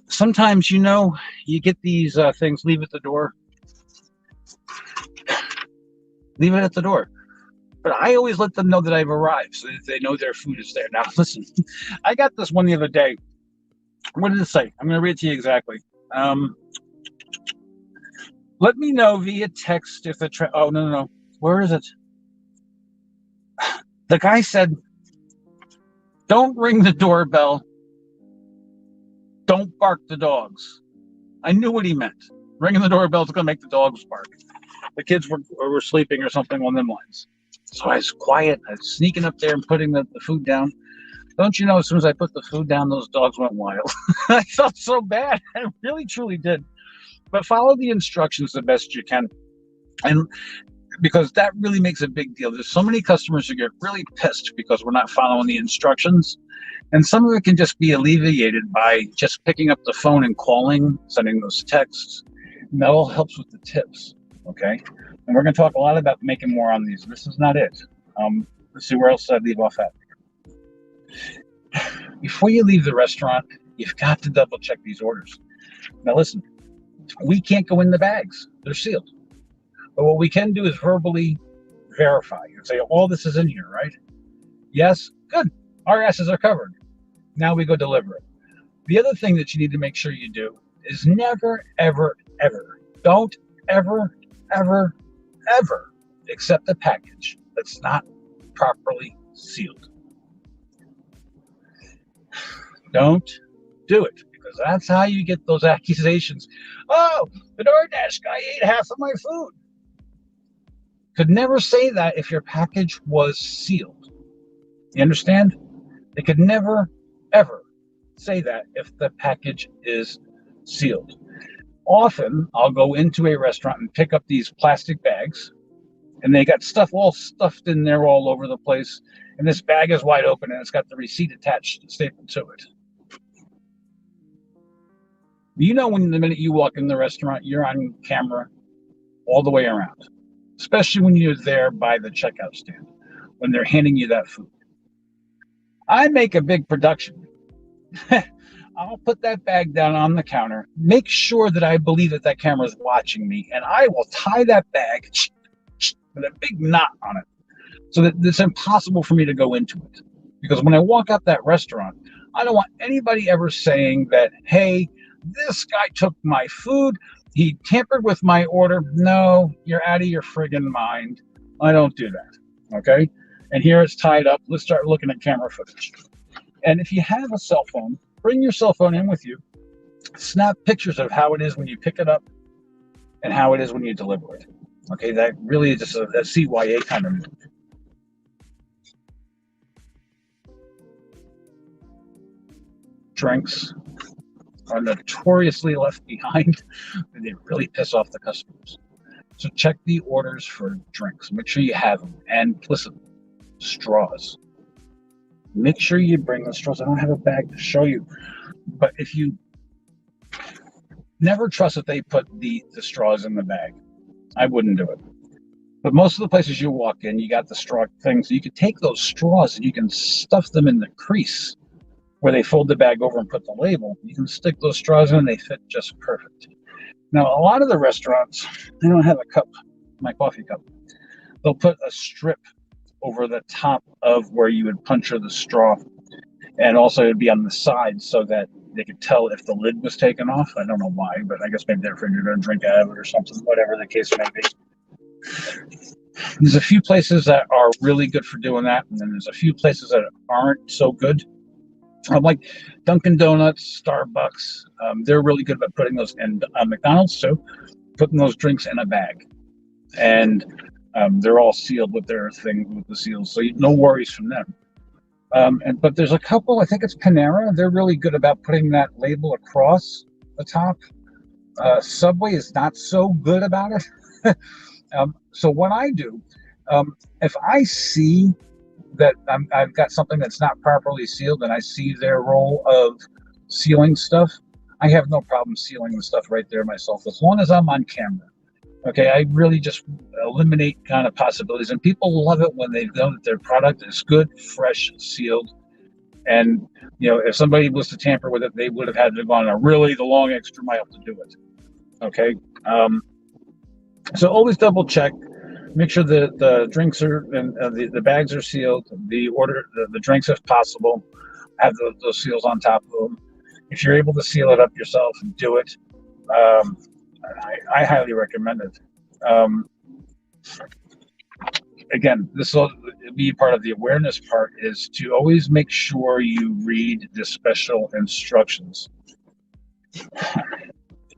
[SPEAKER 1] Sometimes, you know, you get these things, leave at the door. Leave it at the door. But I always let them know that I've arrived, so that they know their food is there. Now, listen, I got this one the other day. What did it say? I'm going to read it to you exactly. Let me know via text if the oh, no. Where is it? The guy said, don't ring the doorbell. Don't bark the dogs. I knew what he meant. Ringing the doorbell is going to make the dogs bark. The kids were sleeping or something on them lines. So I was quiet. I was sneaking up there and putting the food down. Don't you know, as soon as I put the food down, those dogs went wild. I felt so bad. I really, truly did. But follow the instructions the best you can. And because that really makes a big deal. There's so many customers who get really pissed because we're not following the instructions. And some of it can just be alleviated by just picking up the phone and calling, sending those texts. And that all helps with the tips, okay? And we're going to talk a lot about making more on these. This is not it. Let's see where else I leave off at. Before you leave the restaurant, you've got to double check these orders. Now listen, we can't go in the bags. They're sealed. But what we can do is verbally verify and say, all this is in here, right? Yes, good. Our asses are covered. Now we go deliver it. The other thing that you need to make sure you do is never, ever, ever, don't ever, ever, ever accept a package that's not properly sealed. Don't do it, because that's how you get those accusations. Oh, the DoorDash guy ate half of my food. Could never say that if your package was sealed. You understand? They could never, ever say that if the package is sealed. Often, I'll go into a restaurant and pick up these plastic bags, and they got stuff all stuffed in there all over the place, and this bag is wide open, and it's got the receipt attached, stapled to it. You know, when the minute you walk in the restaurant, you're on camera all the way around, especially when you're there by the checkout stand, when they're handing you that food. I make a big production. I'll put that bag down on the counter, make sure that I believe that that camera is watching me, and I will tie that bag with a big knot on it so that it's impossible for me to go into it. Because when I walk out that restaurant, I don't want anybody ever saying that, hey, this guy took my food, he tampered with my order. No, you're out of your friggin' mind. I don't do that, okay? And here it's tied up. Let's start looking at camera footage. And if you have a cell phone, bring your cell phone in with you. Snap pictures of how it is when you pick it up and how it is when you deliver it. Okay, that really is just a CYA kind of move. Drinks are notoriously left behind, and they really piss off the customers. So check the orders for drinks. Make sure you have them. And listen, straws. Make sure you bring the straws. I don't have a bag to show you, but if you never trust that they put the straws in the bag, I wouldn't do it. But most of the places you walk in, you got the straw things. So you can take those straws and you can stuff them in the crease where they fold the bag over and put the label. You can stick those straws in and they fit just perfect. Now, a lot of the restaurants, they don't have a cup, my coffee cup. They'll put a strip over the top of where you would puncture the straw. And also it'd be on the side so that they could tell if the lid was taken off. I don't know why, but I guess maybe they're afraid you're going to drink out of it or something, whatever the case may be. There's a few places that are really good for doing that, and then there's a few places that aren't so good. Like Dunkin' Donuts, Starbucks, they're really good about putting those, and McDonald's too, putting those drinks in a bag. And they're all sealed with their thing, with the seals, so no worries from them. But there's a couple, I think it's Panera, they're really good about putting that label across the top. Subway is not so good about it. So what I do, if I see that I've got something that's not properly sealed and I see their roll of sealing stuff, I have no problem sealing the stuff right there myself, as long as I'm on camera. Okay, I really just eliminate kind of possibilities, and people love it when they know that their product is good, fresh, sealed. And you know, if somebody was to tamper with it, they would have had to go on the long extra mile to do it. Okay, so always double check. Make sure that the drinks are and the bags are sealed. The drinks, if possible, have those seals on top of them. If you're able to seal it up yourself, do it. I highly recommend it. Again, this will be part of the awareness part, is to always make sure you read the special instructions.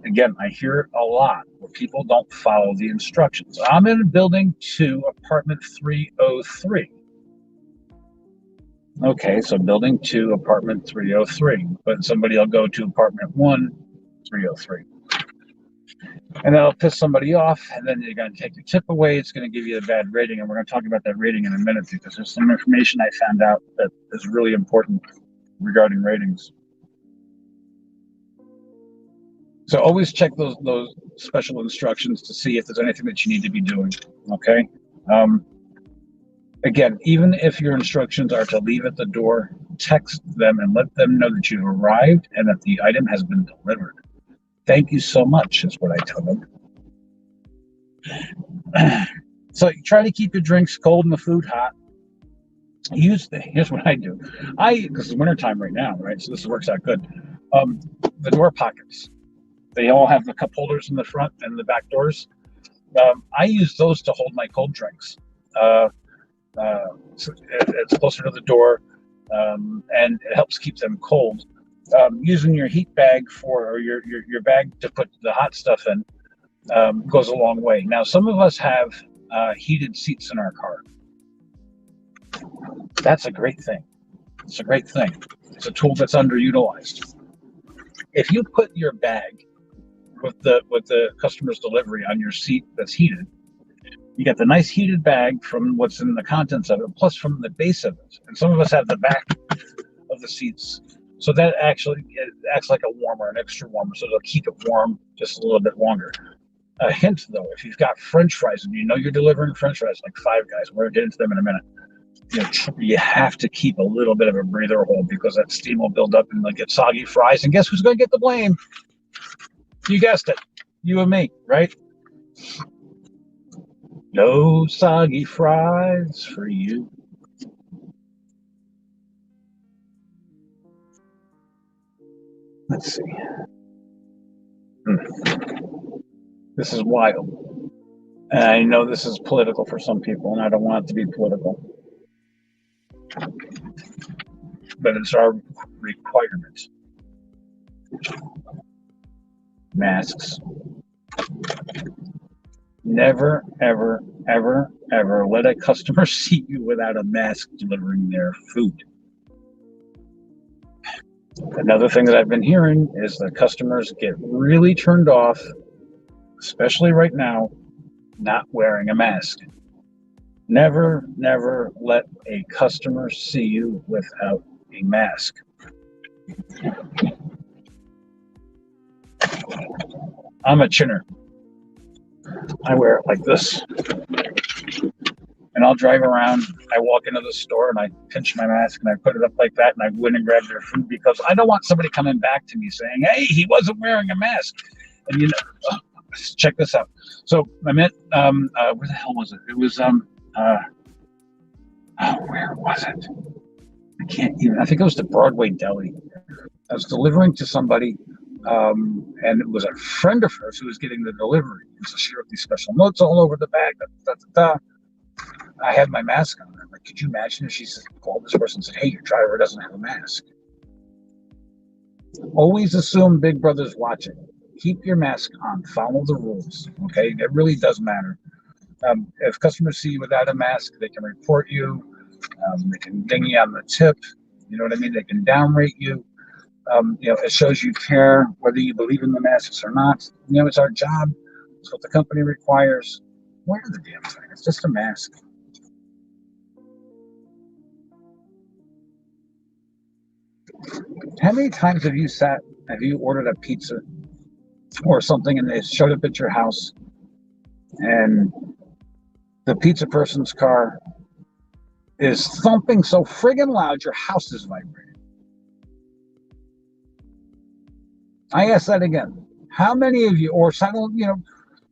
[SPEAKER 1] Again, I hear it a lot where people don't follow the instructions. I'm in building 2, apartment 303. Okay, so building 2, apartment 303, but somebody will go to apartment 1, 303. And that'll piss somebody off, and then you're going to take your tip away. It's going to give you a bad rating, and we're going to talk about that rating in a minute because there's some information I found out that is really important regarding ratings. So always check those special instructions to see if there's anything that you need to be doing, okay? Again, even if your instructions are to leave at the door, text them and let them know that you've arrived and that the item has been delivered. Thank you so much is what I tell them. So try to keep your drinks cold and the food hot. Here's what I do. This is wintertime right now, right? So this works out good. The door pockets. They all have the cup holders in the front and the back doors. I use those to hold my cold drinks. So it's closer to the door, and it helps keep them cold. Using your heat bag or your bag to put the hot stuff in goes a long way. Now, some of us have heated seats in our car. That's a great thing. It's a great thing. It's a tool that's underutilized. If you put your bag with the customer's delivery on your seat that's heated, you get the nice heated bag from what's in the contents of it, plus from the base of it. And some of us have the back of the seats. So that actually acts like a warmer, an extra warmer, so it'll keep it warm just a little bit longer. A hint, though, if you've got French fries and you know you're delivering French fries like Five Guys, we're going to get into them in a minute, you have to keep a little bit of a breather hole because that steam will build up and they'll get soggy fries. And guess who's going to get the blame? You guessed it. You and me, right? No soggy fries for you. Let's see. This is wild. And I know this is political for some people, and I don't want it to be political. But it's our requirement. Masks. Never, ever, ever, ever let a customer see you without a mask delivering their food. Another thing that I've been hearing is that customers get really turned off, especially right now, not wearing a mask. Never, never let a customer see you without a mask. I'm a chinner. I wear it like this. And I'll drive around. I walk into the store and I pinch my mask and I put it up like that and I went and grabbed their food because I don't want somebody coming back to me saying, hey, he wasn't wearing a mask. And check this out. So I met, where the hell was it? It was, where was it? I think it was the Broadway Deli. I was delivering to somebody, and it was a friend of hers who was getting the delivery. So she wrote these special notes all over the bag. I had my mask on. I'm like, could you imagine if she called this person and said, hey, your driver doesn't have a mask? Always assume Big Brother's watching. Keep your mask on. Follow the rules, okay? It really does matter. If customers see you without a mask, they can report you. They can ding you on the tip. You know what I mean? They can downrate you. It shows you care whether you believe in the masks or not. It's our job. It's what the company requires. Wear the damn thing. It's just a mask. How many times have you ordered a pizza or something and they showed up at your house and the pizza person's car is thumping so friggin' loud your house is vibrating? I ask that again. How many of you, or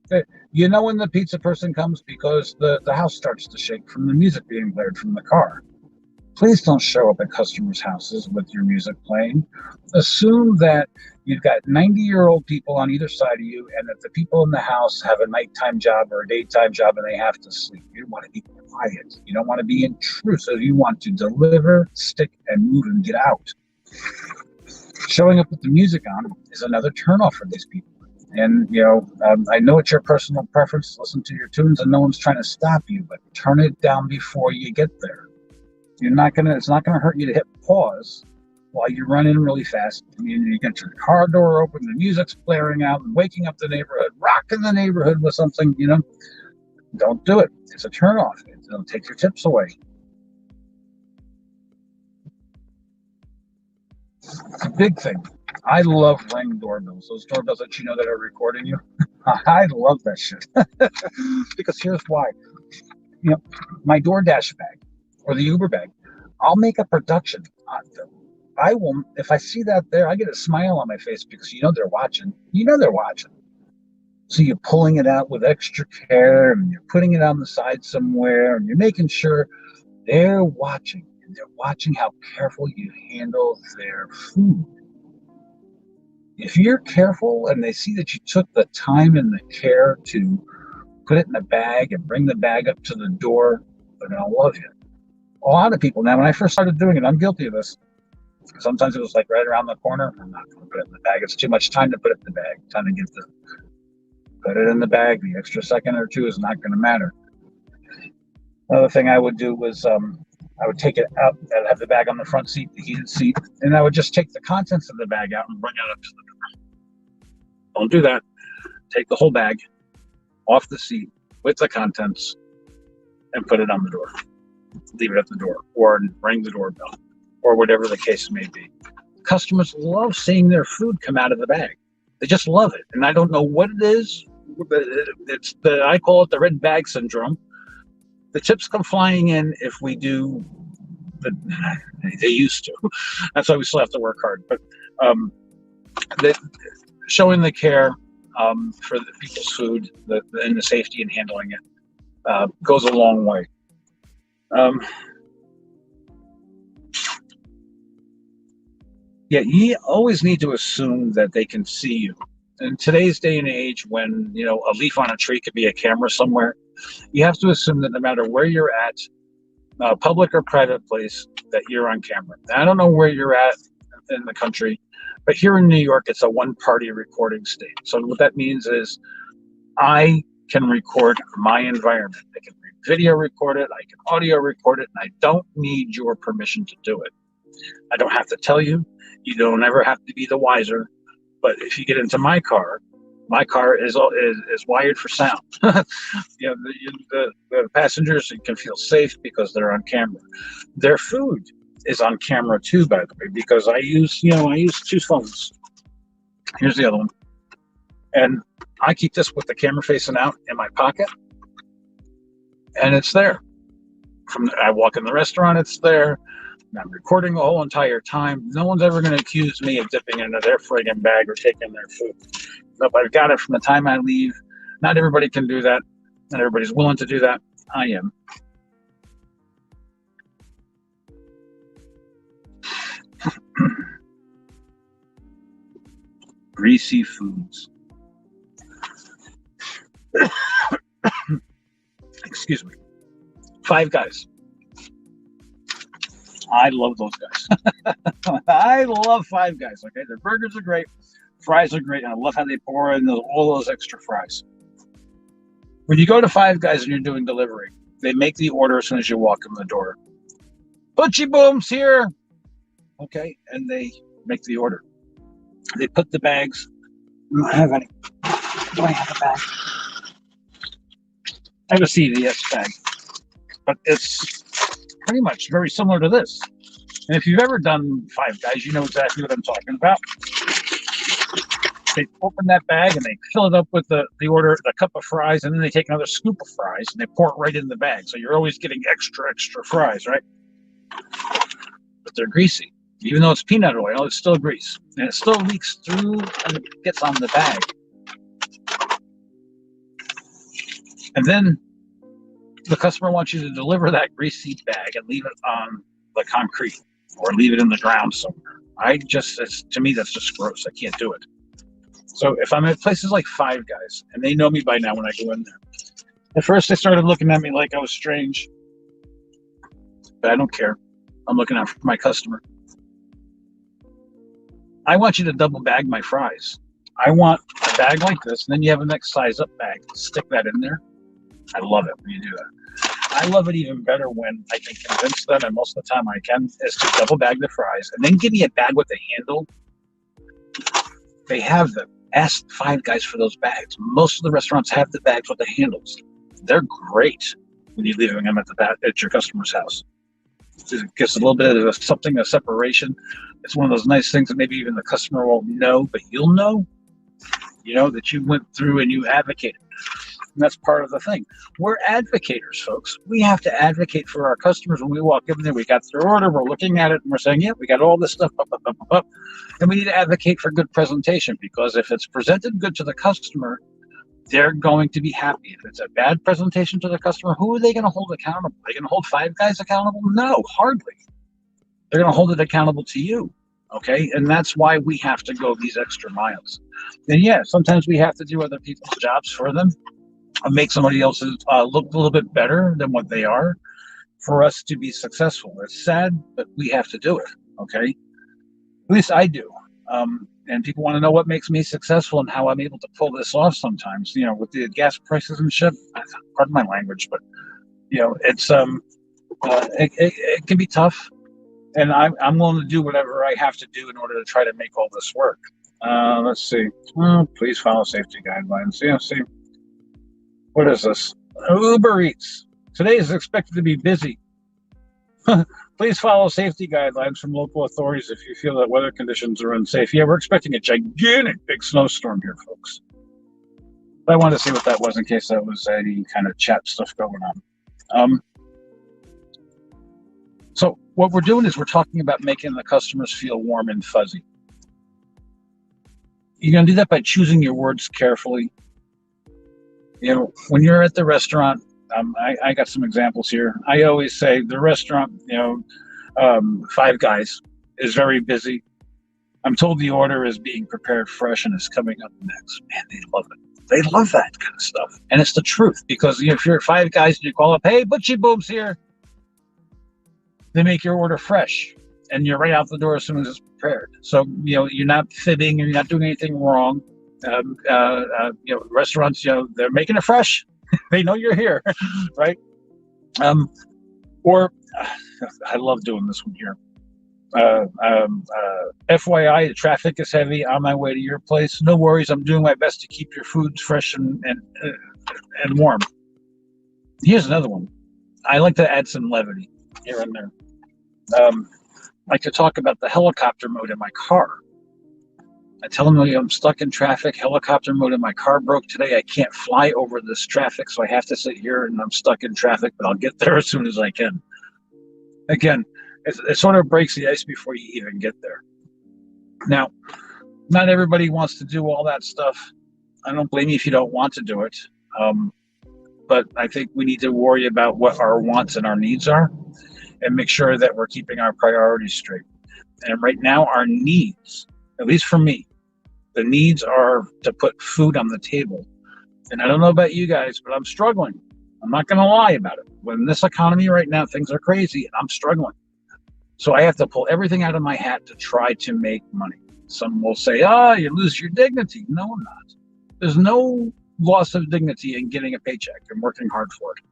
[SPEAKER 1] when the pizza person comes because the house starts to shake from the music being played from the car? Please don't show up at customers' houses with your music playing. Assume that you've got 90-year-old people on either side of you and that the people in the house have a nighttime job or a daytime job and they have to sleep. You want to be quiet. You don't want to be intrusive. You want to deliver, stick, and move and get out. Showing up with the music on is another turnoff for these people. And, I know it's your personal preference to listen to your tunes and no one's trying to stop you, but turn it down before you get there. It's not going to hurt you to hit pause while you run in really fast. You get your car door open, the music's blaring out, and waking up the neighborhood, rocking the neighborhood with something, don't do it. It's a turnoff. It'll take your tips away. It's a big thing. I love Ring doorbells. Those doorbells that that are recording you. I love that shit. Because here's why. My DoorDash bag or the Uber bag, I'll make a production. I will, if I see that there, I get a smile on my face because they're watching. They're watching. So you're pulling it out with extra care and you're putting it on the side somewhere and you're making sure they're watching. And they're watching how careful you handle their food. If you're careful and they see that you took the time and the care to put it in a bag and bring the bag up to the door, they're going to love you. A lot of people now, when I first started doing it, I'm guilty of this. Sometimes it was like right around the corner. I'm not going to put it in the bag. It's too much time to put it in the bag. Time to put it in the bag. The extra second or two is not going to matter. Another thing I would do was I would take it out. I'd have the bag on the front seat, the heated seat, and I would just take the contents of the bag out and bring it up to the door. Don't do that. Take the whole bag off the seat with the contents and put it on the door. Leave it at the door or ring the doorbell or whatever the case may be. Customers love seeing their food come out of the bag. They just love it. And I don't know what it is. I call it the red bag syndrome. The tips come flying in if we do, they used to. That's why we still have to work hard. But showing the care for the people's food and the safety and handling it goes a long way. You always need to assume that they can see you. In today's day and age, when a leaf on a tree could be a camera somewhere, you have to assume that no matter where you're at, public or private place, that you're on camera. Now, I don't know where you're at in the country, but here in New York, it's a one-party recording state. So what that means is I can record my environment. I can video record it, I can audio record it, and I don't need your permission to do it. I don't have to tell you. You don't ever have to be the wiser. But if you get into my car is wired for sound. The passengers can feel safe because they're on camera. Their food is on camera too, by the way, because I use two phones. Here's the other one. And I keep this with the camera facing out in my pocket. And it's there. I walk in the restaurant, it's there. I'm recording the whole entire time. No one's ever going to accuse me of dipping into their friggin' bag or taking their food. Nope, I've got it from the time I leave. Not everybody can do that. Not everybody's willing to do that. I am. Greasy foods. Excuse me. Five Guys. I love those guys. I love Five Guys. Okay, their burgers are great, fries are great, and I love how they pour in all those extra fries. When you go to Five Guys and you're doing delivery, they make the order as soon as you walk in the door. ButchyBoom's here. Okay, and they make the order. They put the bags. I don't have any. Do I have a bag? I have a CVS bag, but it's pretty much very similar to this. And if you've ever done Five Guys, you know exactly what I'm talking about. They open that bag and they fill it up with the cup of fries, and then they take another scoop of fries and they pour it right in the bag. So you're always getting extra fries, right? But they're greasy. Even though it's peanut oil, it's still grease. And it still leaks through and it gets on the bag. And then the customer wants you to deliver that greasy bag and leave it on the concrete or leave it in the ground somewhere. To me, that's just gross. I can't do it. So if I'm at places like Five Guys, and they know me by now when I go in there, at first they started looking at me like I was strange, but I don't care. I'm looking out for my customer. I want you to double bag my fries. I want a bag like this, and then you have a next size up bag. Stick that in there. I love it when you do that. I love it even better when I can convince them, and most of the time I can, is to double bag the fries and then give me a bag with a handle. They have them. Ask Five Guys for those bags. Most of the restaurants have the bags with the handles. They're great when you're leaving them at your customer's house. It gives a little bit of a separation. It's one of those nice things that maybe even the customer won't know, but you'll know. You know that you went through and you advocated. And that's part of the thing. We're advocators, folks. We have to advocate for our customers when we walk in there. We got their order, we're looking at it, and we're saying, yeah, we got all this stuff up. And we need to advocate for good presentation, because if it's presented good to the customer, they're going to be happy. If it's a bad presentation to the customer, who are they going to hold accountable? Are they going to hold Five Guys accountable? No, hardly. They're going to hold it accountable to you. Okay, and that's why we have to go these extra miles. And yeah, sometimes we have to do other people's jobs for them, make somebody else's look a little bit better than what they are, for us to be successful. It's sad, but we have to do it. Okay, at least I do. And people want to know what makes me successful and how I'm able to pull this off sometimes. You know, with the gas prices and shit. Pardon my language, but you know, it's it can be tough. And I'm willing to do whatever I have to do in order to try to make all this work. Let's see. Please follow safety guidelines. Yeah, see. What is this? Uber Eats. Today is expected to be busy. Please follow safety guidelines from local authorities if you feel that weather conditions are unsafe. Yeah, we're expecting a gigantic big snowstorm here, folks. But I wanted to see what that was in case that was any kind of chat stuff going on. So what we're doing is we're talking about making the customers feel warm and fuzzy. You're going to do that by choosing your words carefully. You know, when you're at the restaurant, I got some examples here. I always say the restaurant, you know, Five Guys is very busy. I'm told the order is being prepared fresh and is coming up next. Man, they love it. They love that kind of stuff. And it's the truth, because you know, if you're at Five Guys and you call up, hey, ButchyBoom's here, they make your order fresh and you're right out the door as soon as it's prepared. So, you know, you're not fibbing and you're not doing anything wrong. You know, restaurants, you know, they're making it fresh. They know you're here, right? Or I love doing this one here. FYI, the traffic is heavy on my way to your place. No worries, I'm doing my best to keep your foods fresh and warm. Here's another one. I like to add some levity here and there. I like to talk about the helicopter mode in my car. I tell them, I'm stuck in traffic, helicopter mode in my car broke today. I can't fly over this traffic, so I have to sit here and I'm stuck in traffic, but I'll get there as soon as I can. Again, it sort of breaks the ice before you even get there. Now, not everybody wants to do all that stuff. I don't blame you if you don't want to do it. But I think we need to worry about what our wants and our needs are and make sure that we're keeping our priorities straight. And right now, our needs, at least for me, the needs are to put food on the table. And I don't know about you guys, but I'm struggling. I'm not going to lie about it. When this economy right now, things are crazy and I'm struggling. So I have to pull everything out of my hat to try to make money. Some will say, you lose your dignity. No, I'm not. There's no loss of dignity in getting a paycheck and working hard for it.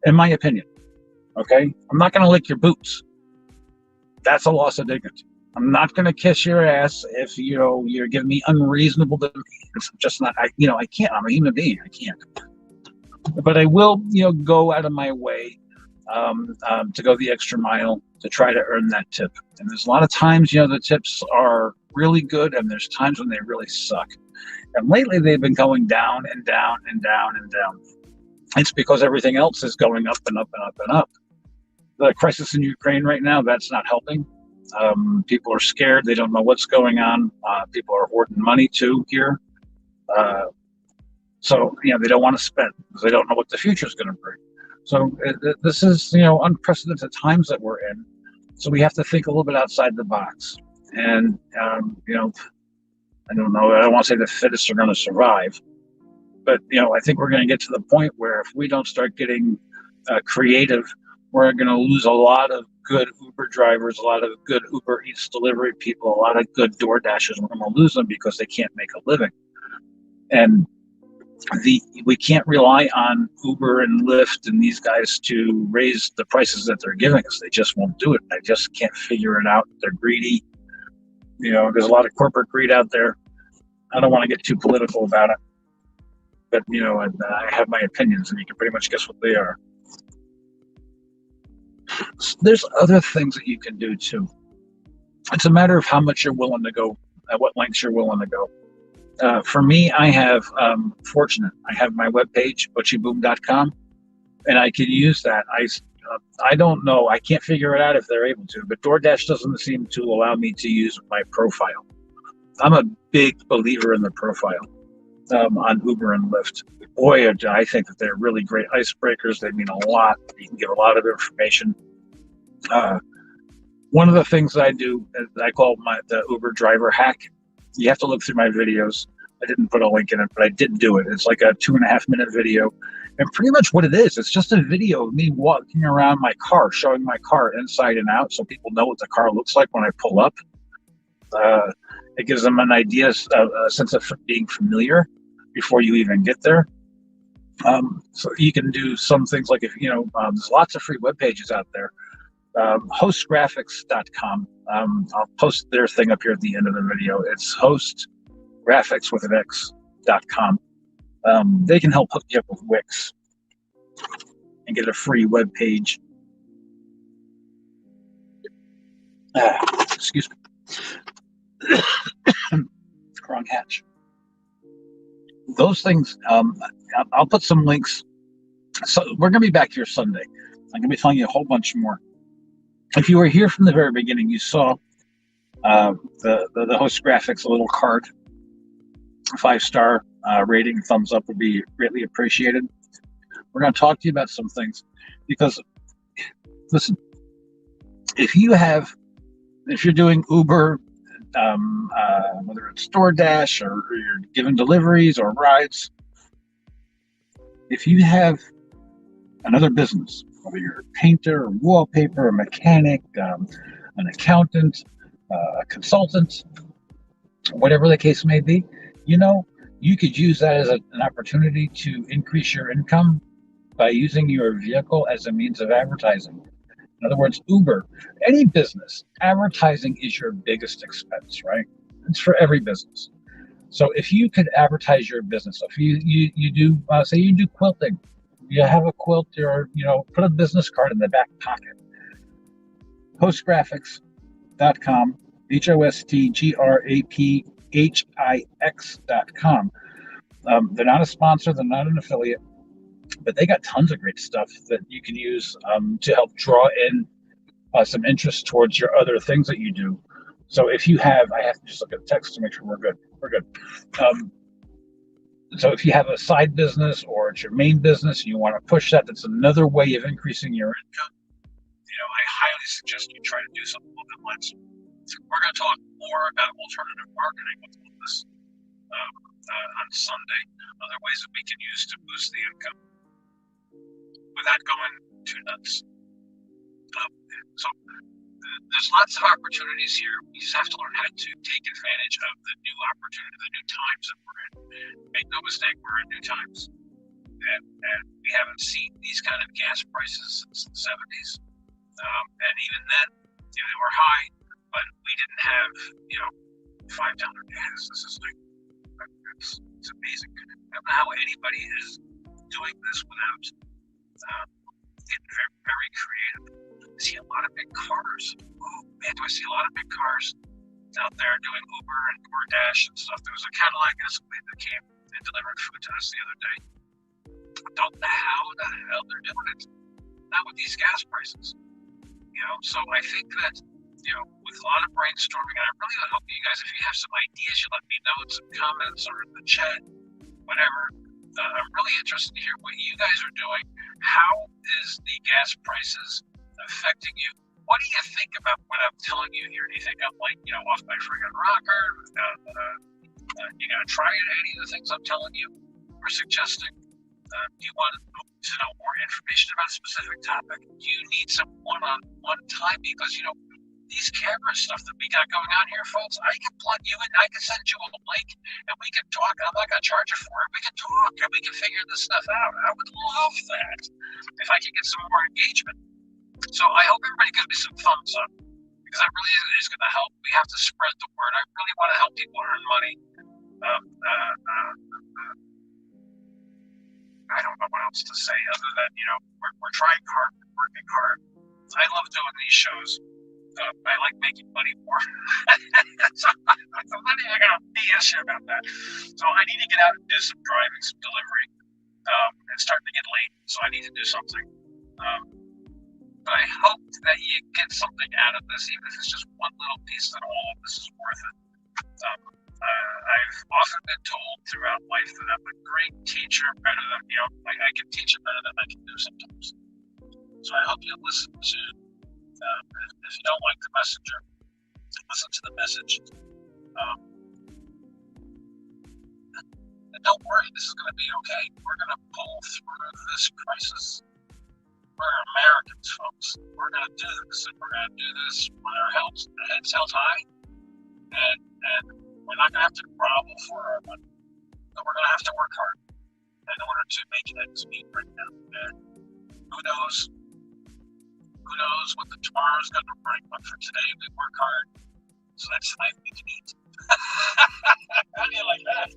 [SPEAKER 1] In my opinion, okay? I'm not going to lick your boots. That's a loss of dignity. I'm not going to kiss your ass if, you know, you're giving me unreasonable demands. It's just not, I can't. I'm a human being. I can't. But I will, you know, go out of my way to go the extra mile to try to earn that tip. And there's a lot of times, you know, the tips are really good and there's times when they really suck. And lately they've been going down and down and down and down. It's because everything else is going up and up and up and up. The crisis in Ukraine right now, that's not helping. People are scared. They don't know what's going on. People are hoarding money too here. So, you know, they don't want to spend because they don't know what the future is going to bring. So this is, you know, unprecedented times that we're in. So we have to think a little bit outside the box. And, you know, I don't know. I don't want to say the fittest are going to survive. But, you know, I think we're going to get to the point where if we don't start getting creative, we're going to lose a lot of good Uber drivers, a lot of good Uber Eats delivery people, a lot of good DoorDashers. We're going to lose them because they can't make a living. And we can't rely on Uber and Lyft and these guys to raise the prices that they're giving us. They just won't do it. I just can't figure it out. They're greedy. You know, there's a lot of corporate greed out there. I don't want to get too political about it, but you know, I have my opinions, and you can pretty much guess what they are. There's other things that you can do too. It's a matter of how much you're willing to go, at what lengths you're willing to go. For me, I have fortunate. I have my webpage, ButchyBoom.com, and I can use that. I don't know. I can't figure it out if they're able to, but DoorDash doesn't seem to allow me to use my profile. I'm a big believer in the profile on Uber and Lyft. Boy, I think that they're really great icebreakers. They mean a lot. You can give a lot of information. One of the things that I do, I call the Uber driver hack. You have to look through my videos. I didn't put a link in it, but I did do it. It's like a 2.5-minute video. And pretty much what it is, it's just a video of me walking around my car, showing my car inside and out so people know what the car looks like when I pull up. It gives them an idea, a sense of being familiar before you even get there. So you can do some things like, if you know, there's lots of free web pages out there. Hostgraphics.com. I'll post their thing up here at the end of the video. It's hostgraphics with an X.com. They can help hook you up with Wix and get a free web page. Excuse me. Wrong hatch. Those things, I'll put some links. So we're going to be back here Sunday. I'm going to be telling you a whole bunch more. If you were here from the very beginning, you saw the host graphics, a little card. 5-star rating, thumbs up would be greatly appreciated. We're going to talk to you about some things because, listen, if you're doing Uber, whether it's DoorDash or you're giving deliveries or rides, if you have another business, whether you're a painter, a wallpaper, a mechanic, an accountant, a consultant, whatever the case may be, you know, you could use that as an opportunity to increase your income by using your vehicle as a means of advertising. In other words, Uber, any business, advertising is your biggest expense, right? It's for every business. So if you could advertise your business, if you do, say you do quilting, you have a quilt, or, you know, put a business card in the back pocket. Hostgraphics.com, HOSTGRAPHIX.com. They're not a sponsor, they're not an affiliate, but they got tons of great stuff that you can use to help draw in some interest towards your other things that you do. So if you have, I have to just look at the text to make sure we're good. We're good. So if you have a side business or it's your main business and you want to push that, that's another way of increasing your income. You know, I highly suggest you try to do something a little bit less. We're going to talk more about alternative marketing with this on Sunday, other ways that we can use to boost the income without going too nuts. So there's lots of opportunities here. We just have to learn how to take advantage of the new opportunity, the new times that we're in. Make no mistake, we're in new times. And we haven't seen these kind of gas prices since the 70s. And even then, you know, they were high, but we didn't have, you know, $5 gas. This is like, it's amazing. I don't know how anybody is doing this without getting very, very creative. I see a lot of big cars. Oh man, do I see a lot of big cars out there doing Uber and DoorDash and stuff. There was a Cadillac Escalade that came and delivered food to us the other day. I don't know how the hell they're doing it. Not with these gas prices. You know, so I think that, you know, with a lot of brainstorming, and I really hope you guys, if you have some ideas, you let me know in some comments or in the chat, whatever. I'm really interested to hear what you guys are doing. How is the gas prices affecting you? What do you think about what I'm telling you here? Do you think I'm like, you know, off my friggin' rocker? You gonna try any of the things I'm telling you or suggesting? Do you want to know more information about a specific topic? Do you need some one-on-one time? Because, you know, these camera stuff that we got going on here, folks, I can plug you in. I can send you a link, and we can talk. I'm not going to charge you for it. We can talk, and we can figure this stuff out. I would love that if I could get some more engagement. So I hope everybody gives me some thumbs up, because that really is going to help. We have to spread the word. I really want to help people earn money. I don't know what else to say other than, we're trying hard, we're working hard. I love doing these shows. I like making money more. So I'm not even going to BS you about that. So I need to get out and do some driving, some delivery. It's starting to get late, so I need to do something. But I hope that you get something out of this, even if it's just one little piece, that all of this is worth it. I've often been told throughout life that I'm a great teacher, better than, I can teach it better than I can do sometimes. So I hope you listen to, if you don't like the messenger, listen to the message. And don't worry, this is going to be okay. We're going to pull through this crisis. We're Americans, folks. We're going to do this, and we're going to do this when our heads held high, and we're not going to have to grovel for our money, but we're going to have to work hard in order to make ends meet right now. And who knows what the tomorrow's going to bring, but for today, we work hard, so that tonight we can eat. How do you like that?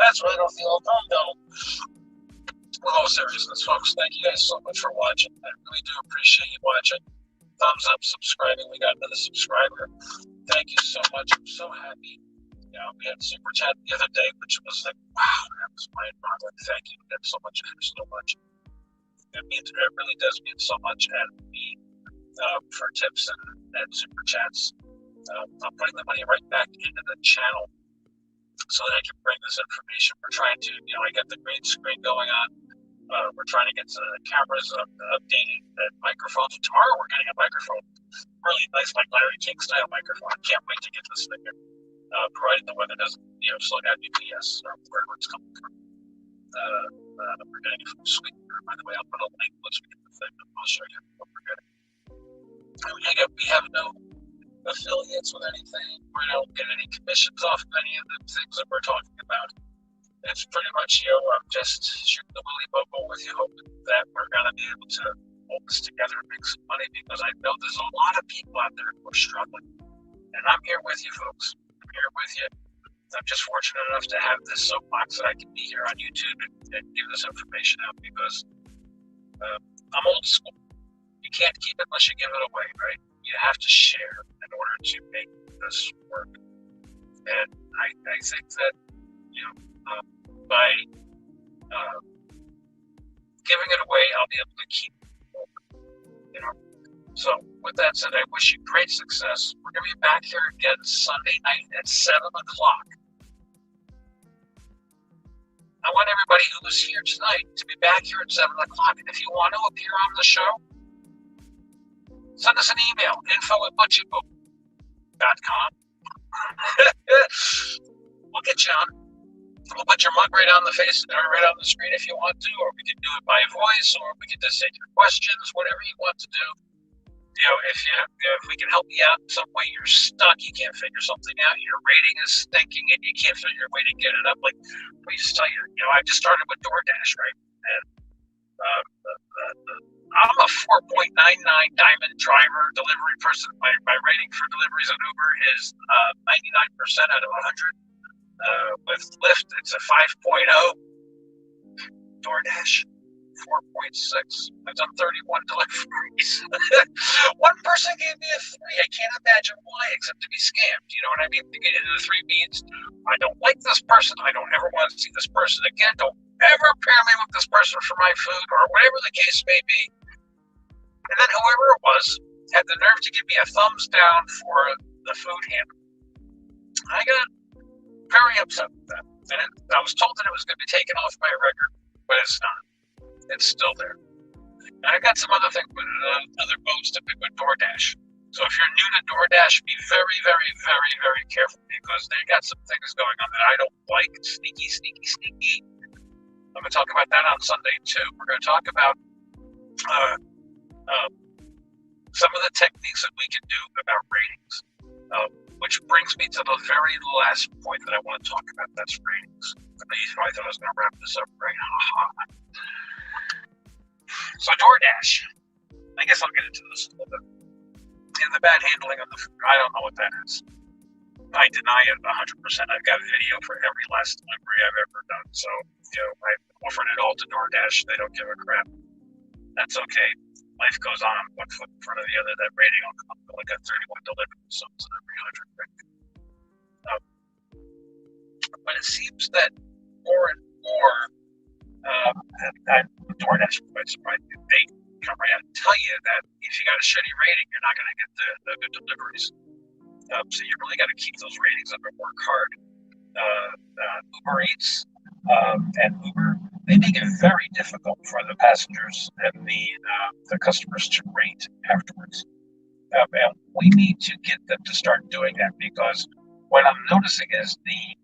[SPEAKER 1] That's right off the old dome. With all seriousness, folks, thank you guys so much for watching. I really do appreciate you watching. Thumbs up, subscribing. We got another subscriber. Thank you so much. I'm so happy. We had a super chat the other day, which was like, wow, that was mind-boggling. Thank you again so much. So much. It really does mean so much, and me for tips and super chats. I'm putting the money right back into the channel so that I can bring this information. We're trying to, I got the green screen going on. We're trying to get the cameras updated and microphones. Tomorrow we're getting a microphone, really nice, like Larry King style microphone. I can't wait to get this thing in, provided the weather doesn't, slow down UPS or wherever it's coming from. We're getting it from Sweetener, by the way. I'll put a link once we get the thing. I'll show you what we're getting. We have no affiliates with anything. We don't get any commissions off of any of the things that we're talking about. It's pretty much, I'm just shooting the willy bobo with you, hoping that we're going to be able to hold this together and make some money, because I know there's a lot of people out there who are struggling. And I'm here with you, folks. I'm here with you. I'm just fortunate enough to have this soapbox that I can be here on YouTube and give this information out, because I'm old school. You can't keep it unless you give it away, right? You have to share in order to make this work. And I think that, by giving it away, I'll be able to keep it open, So with that said, I wish you great success. We're going to be back here again Sunday night at 7 o'clock. I want everybody who was here tonight to be back here at 7 o'clock. And if you want to appear on the show, send us an email, info@ButchyBoom.com. We'll get you on. We'll put your mug right on the face or right on the screen if you want to, or we can do it by voice, or we can just take your questions, whatever you want to do. If we can help you out in some way, you're stuck, you can't figure something out, your rating is stinking, and you can't figure a way to get it up. Like we just tell you, I just started with DoorDash, right? And I'm a 4.99 diamond driver delivery person. My rating for deliveries on Uber is 99% out of 100. With LYFT, it's a 5.0. DoorDash, 4.6. I've done 31 deliveries. One person gave me a 3. I can't imagine why, except to be scammed. You know what I mean? To get into the 3 means, I don't like this person. I don't ever want to see this person again. Don't ever pair me with this person for my food, or whatever the case may be. And then whoever it was had the nerve to give me a thumbs down for the food handler. I got very upset with that. And I was told that it was going to be taken off my record, but it's not. It's still there. And I got some other things, other boats to pick with DoorDash. So if you're new to DoorDash, be very, very, very, very careful, because they got some things going on that I don't like. Sneaky. I'm going to talk about that on Sunday too. We're going to talk about some of the techniques that we can do about ratings, which brings me to the very last point that I want to talk about. That's ratings. I thought I was going to wrap this up right. So DoorDash, I guess I'll get into this a little bit. And the bad handling of I don't know what that is. I deny it 100%. I've got a video for every last delivery I've ever done. So, I offered it all to DoorDash. They don't give a crap. That's okay. Life goes on, one foot in front of the other. That rating will come. I got 31 deliveries, so it's every 100. But it seems that more and more, DoorDash quite surprised me. They come right out and tell you that if you got a shitty rating, you're not going to get the good deliveries. So you really got to keep those ratings up and work hard. Uber Eats and Uber, they make it very difficult for the passengers and the customers to rate afterwards. And we need to get them to start doing that, because what I'm noticing is the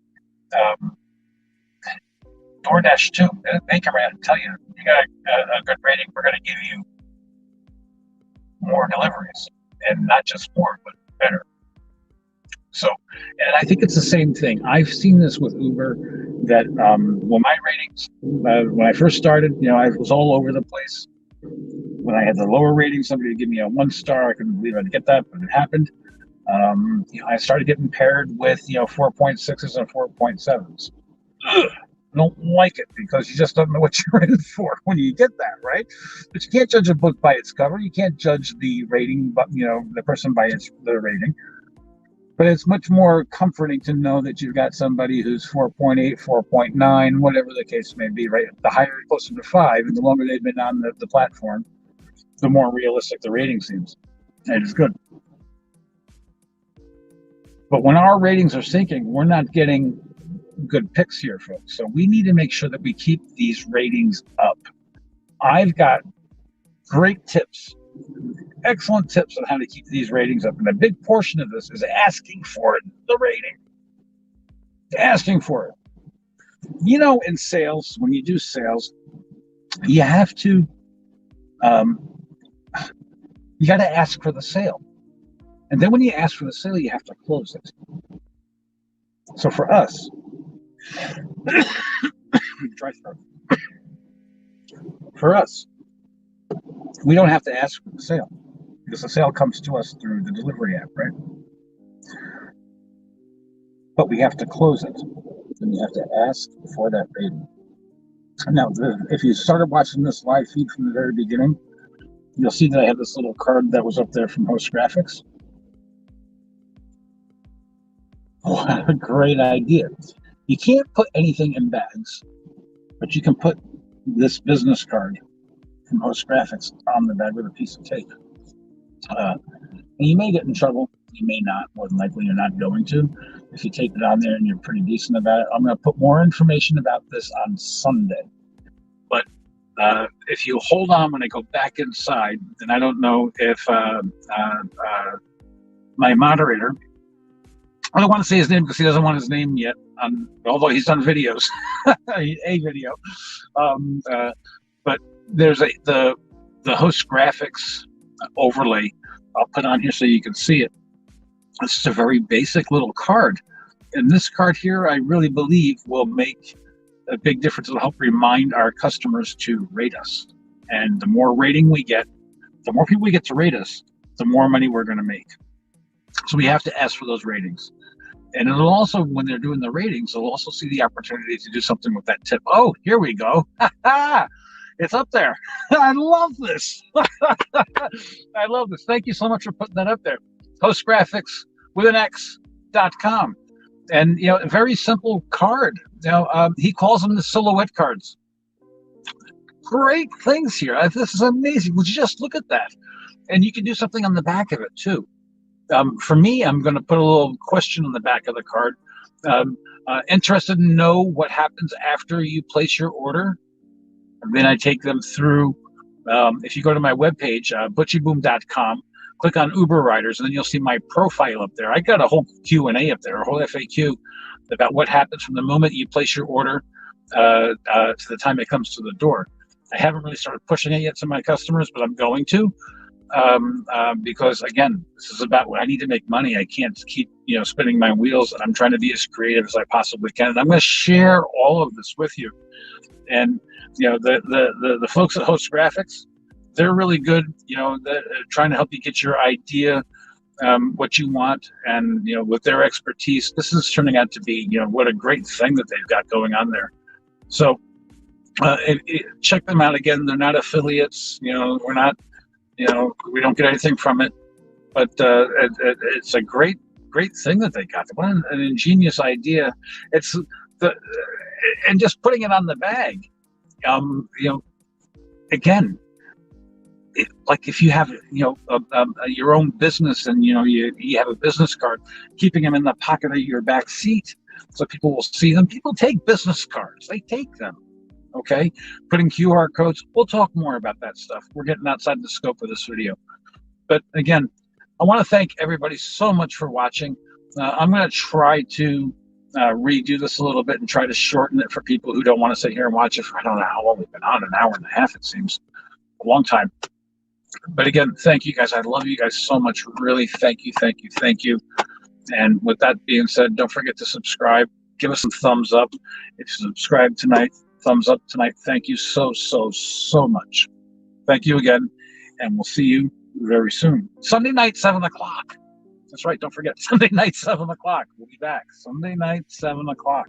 [SPEAKER 1] DoorDash too, they come around and tell you, you got a good rating, we're going to give you more deliveries, and not just more, but better. So, and I think it's the same thing. I've seen this with Uber, that when my ratings, when I first started, I was all over the place. When I had the lower rating, somebody would give me a 1 star. I couldn't believe I'd get that, but it happened. I started getting paired with 4.6s and 4.7s. I don't like it, because you just don't know what you're in for when you get that, right? But you can't judge a book by its cover. You can't judge the rating, but the person by the rating. But it's much more comforting to know that you've got somebody who's 4.8, 4.9, whatever the case may be, right? The higher, closer to 5, and the longer they've been on the platform, the more realistic the rating seems. And it's good. But when our ratings are sinking, we're not getting good picks here, folks. So we need to make sure that we keep these ratings up. I've got great tips, excellent tips on how to keep these ratings up. And a big portion of this is asking for the rating. Asking for it. In sales, when you do sales, you have to, you got to ask for the sale. And then when you ask for the sale, you have to close it. So for us, for us, we don't have to ask for the sale, because the sale comes to us through the delivery app, right? But we have to close it, and you have to ask for that rating. Now, if you started watching this live feed from the very beginning, you'll see that I have this little card that was up there from Host Graphics. What a great idea. You can't put anything in bags, but you can put this business card from Host Graphics on the bag with a piece of tape. And you may get in trouble. You may not. More than likely, you're not going to. If you tape it on there and you're pretty decent about it. I'm going to put more information about this on Sunday. But if you hold on when I go back inside, and I don't know if my moderator, I don't want to say his name because he doesn't want his name yet, although he's done videos, a video. But there's the Host Graphics overlay I'll put on here so you can see it. It's just a very basic little card. And this card here, I really believe, will make a big difference. It'll help remind our customers to rate us. And the more rating we get, the more people we get to rate us, the more money we're going to make. So we have to ask for those ratings. And it'll also, when they're doing the ratings, they'll also see the opportunity to do something with that tip. Oh, here we go. It's up there. I love this. I love this. Thank you so much for putting that up there. Hostgraphics with an X.com. And, a very simple card. He calls them the silhouette cards. Great things here. This is amazing. Would you just look at that? And you can do something on the back of it, too. For me, I'm going to put a little question on the back of the card. Interested to know what happens after you place your order? And then I take them through, if you go to my webpage, ButchyBoom.com, click on Uber Riders, and then you'll see my profile up there. I got a whole Q&A up there, a whole FAQ about what happens from the moment you place your order to the time it comes to the door. I haven't really started pushing it yet to my customers, but I'm going to. because again, this is about what I need to make money. I can't keep, spinning my wheels, and I'm trying to be as creative as I possibly can. And I'm going to share all of this with you. And the folks at Host Graphics, they're really good. They're trying to help you get your idea, what you want, and with their expertise, this is turning out to be what a great thing that they've got going on there. So check them out. Again, they're not affiliates. We're not. We don't get anything from it, but it's a great thing that they got. What an ingenious idea! It's and just putting it on the bag. Again, like if you have your own business, and you have a business card, keeping them in the pocket of your back seat so people will see them. People take business cards; they take them. Okay, putting QR codes. We'll talk more about that stuff. We're getting outside the scope of this video, but again, I want to thank everybody so much for watching. I'm going to try to redo this a little bit and try to shorten it for people who don't want to sit here and watch it for, I don't know how long we've been on, an hour and a half, it seems a long time. But again, thank you guys. I love you guys so much. Really, thank you. And with that being said, don't forget to subscribe. Give us some thumbs up. If you subscribe tonight, thumbs up tonight. Thank you so much. Thank you again, and we'll see you very soon. Sunday night, 7 o'clock. That's right. Don't forget, Sunday night, 7 o'clock. We'll be back. Sunday night, 7 o'clock.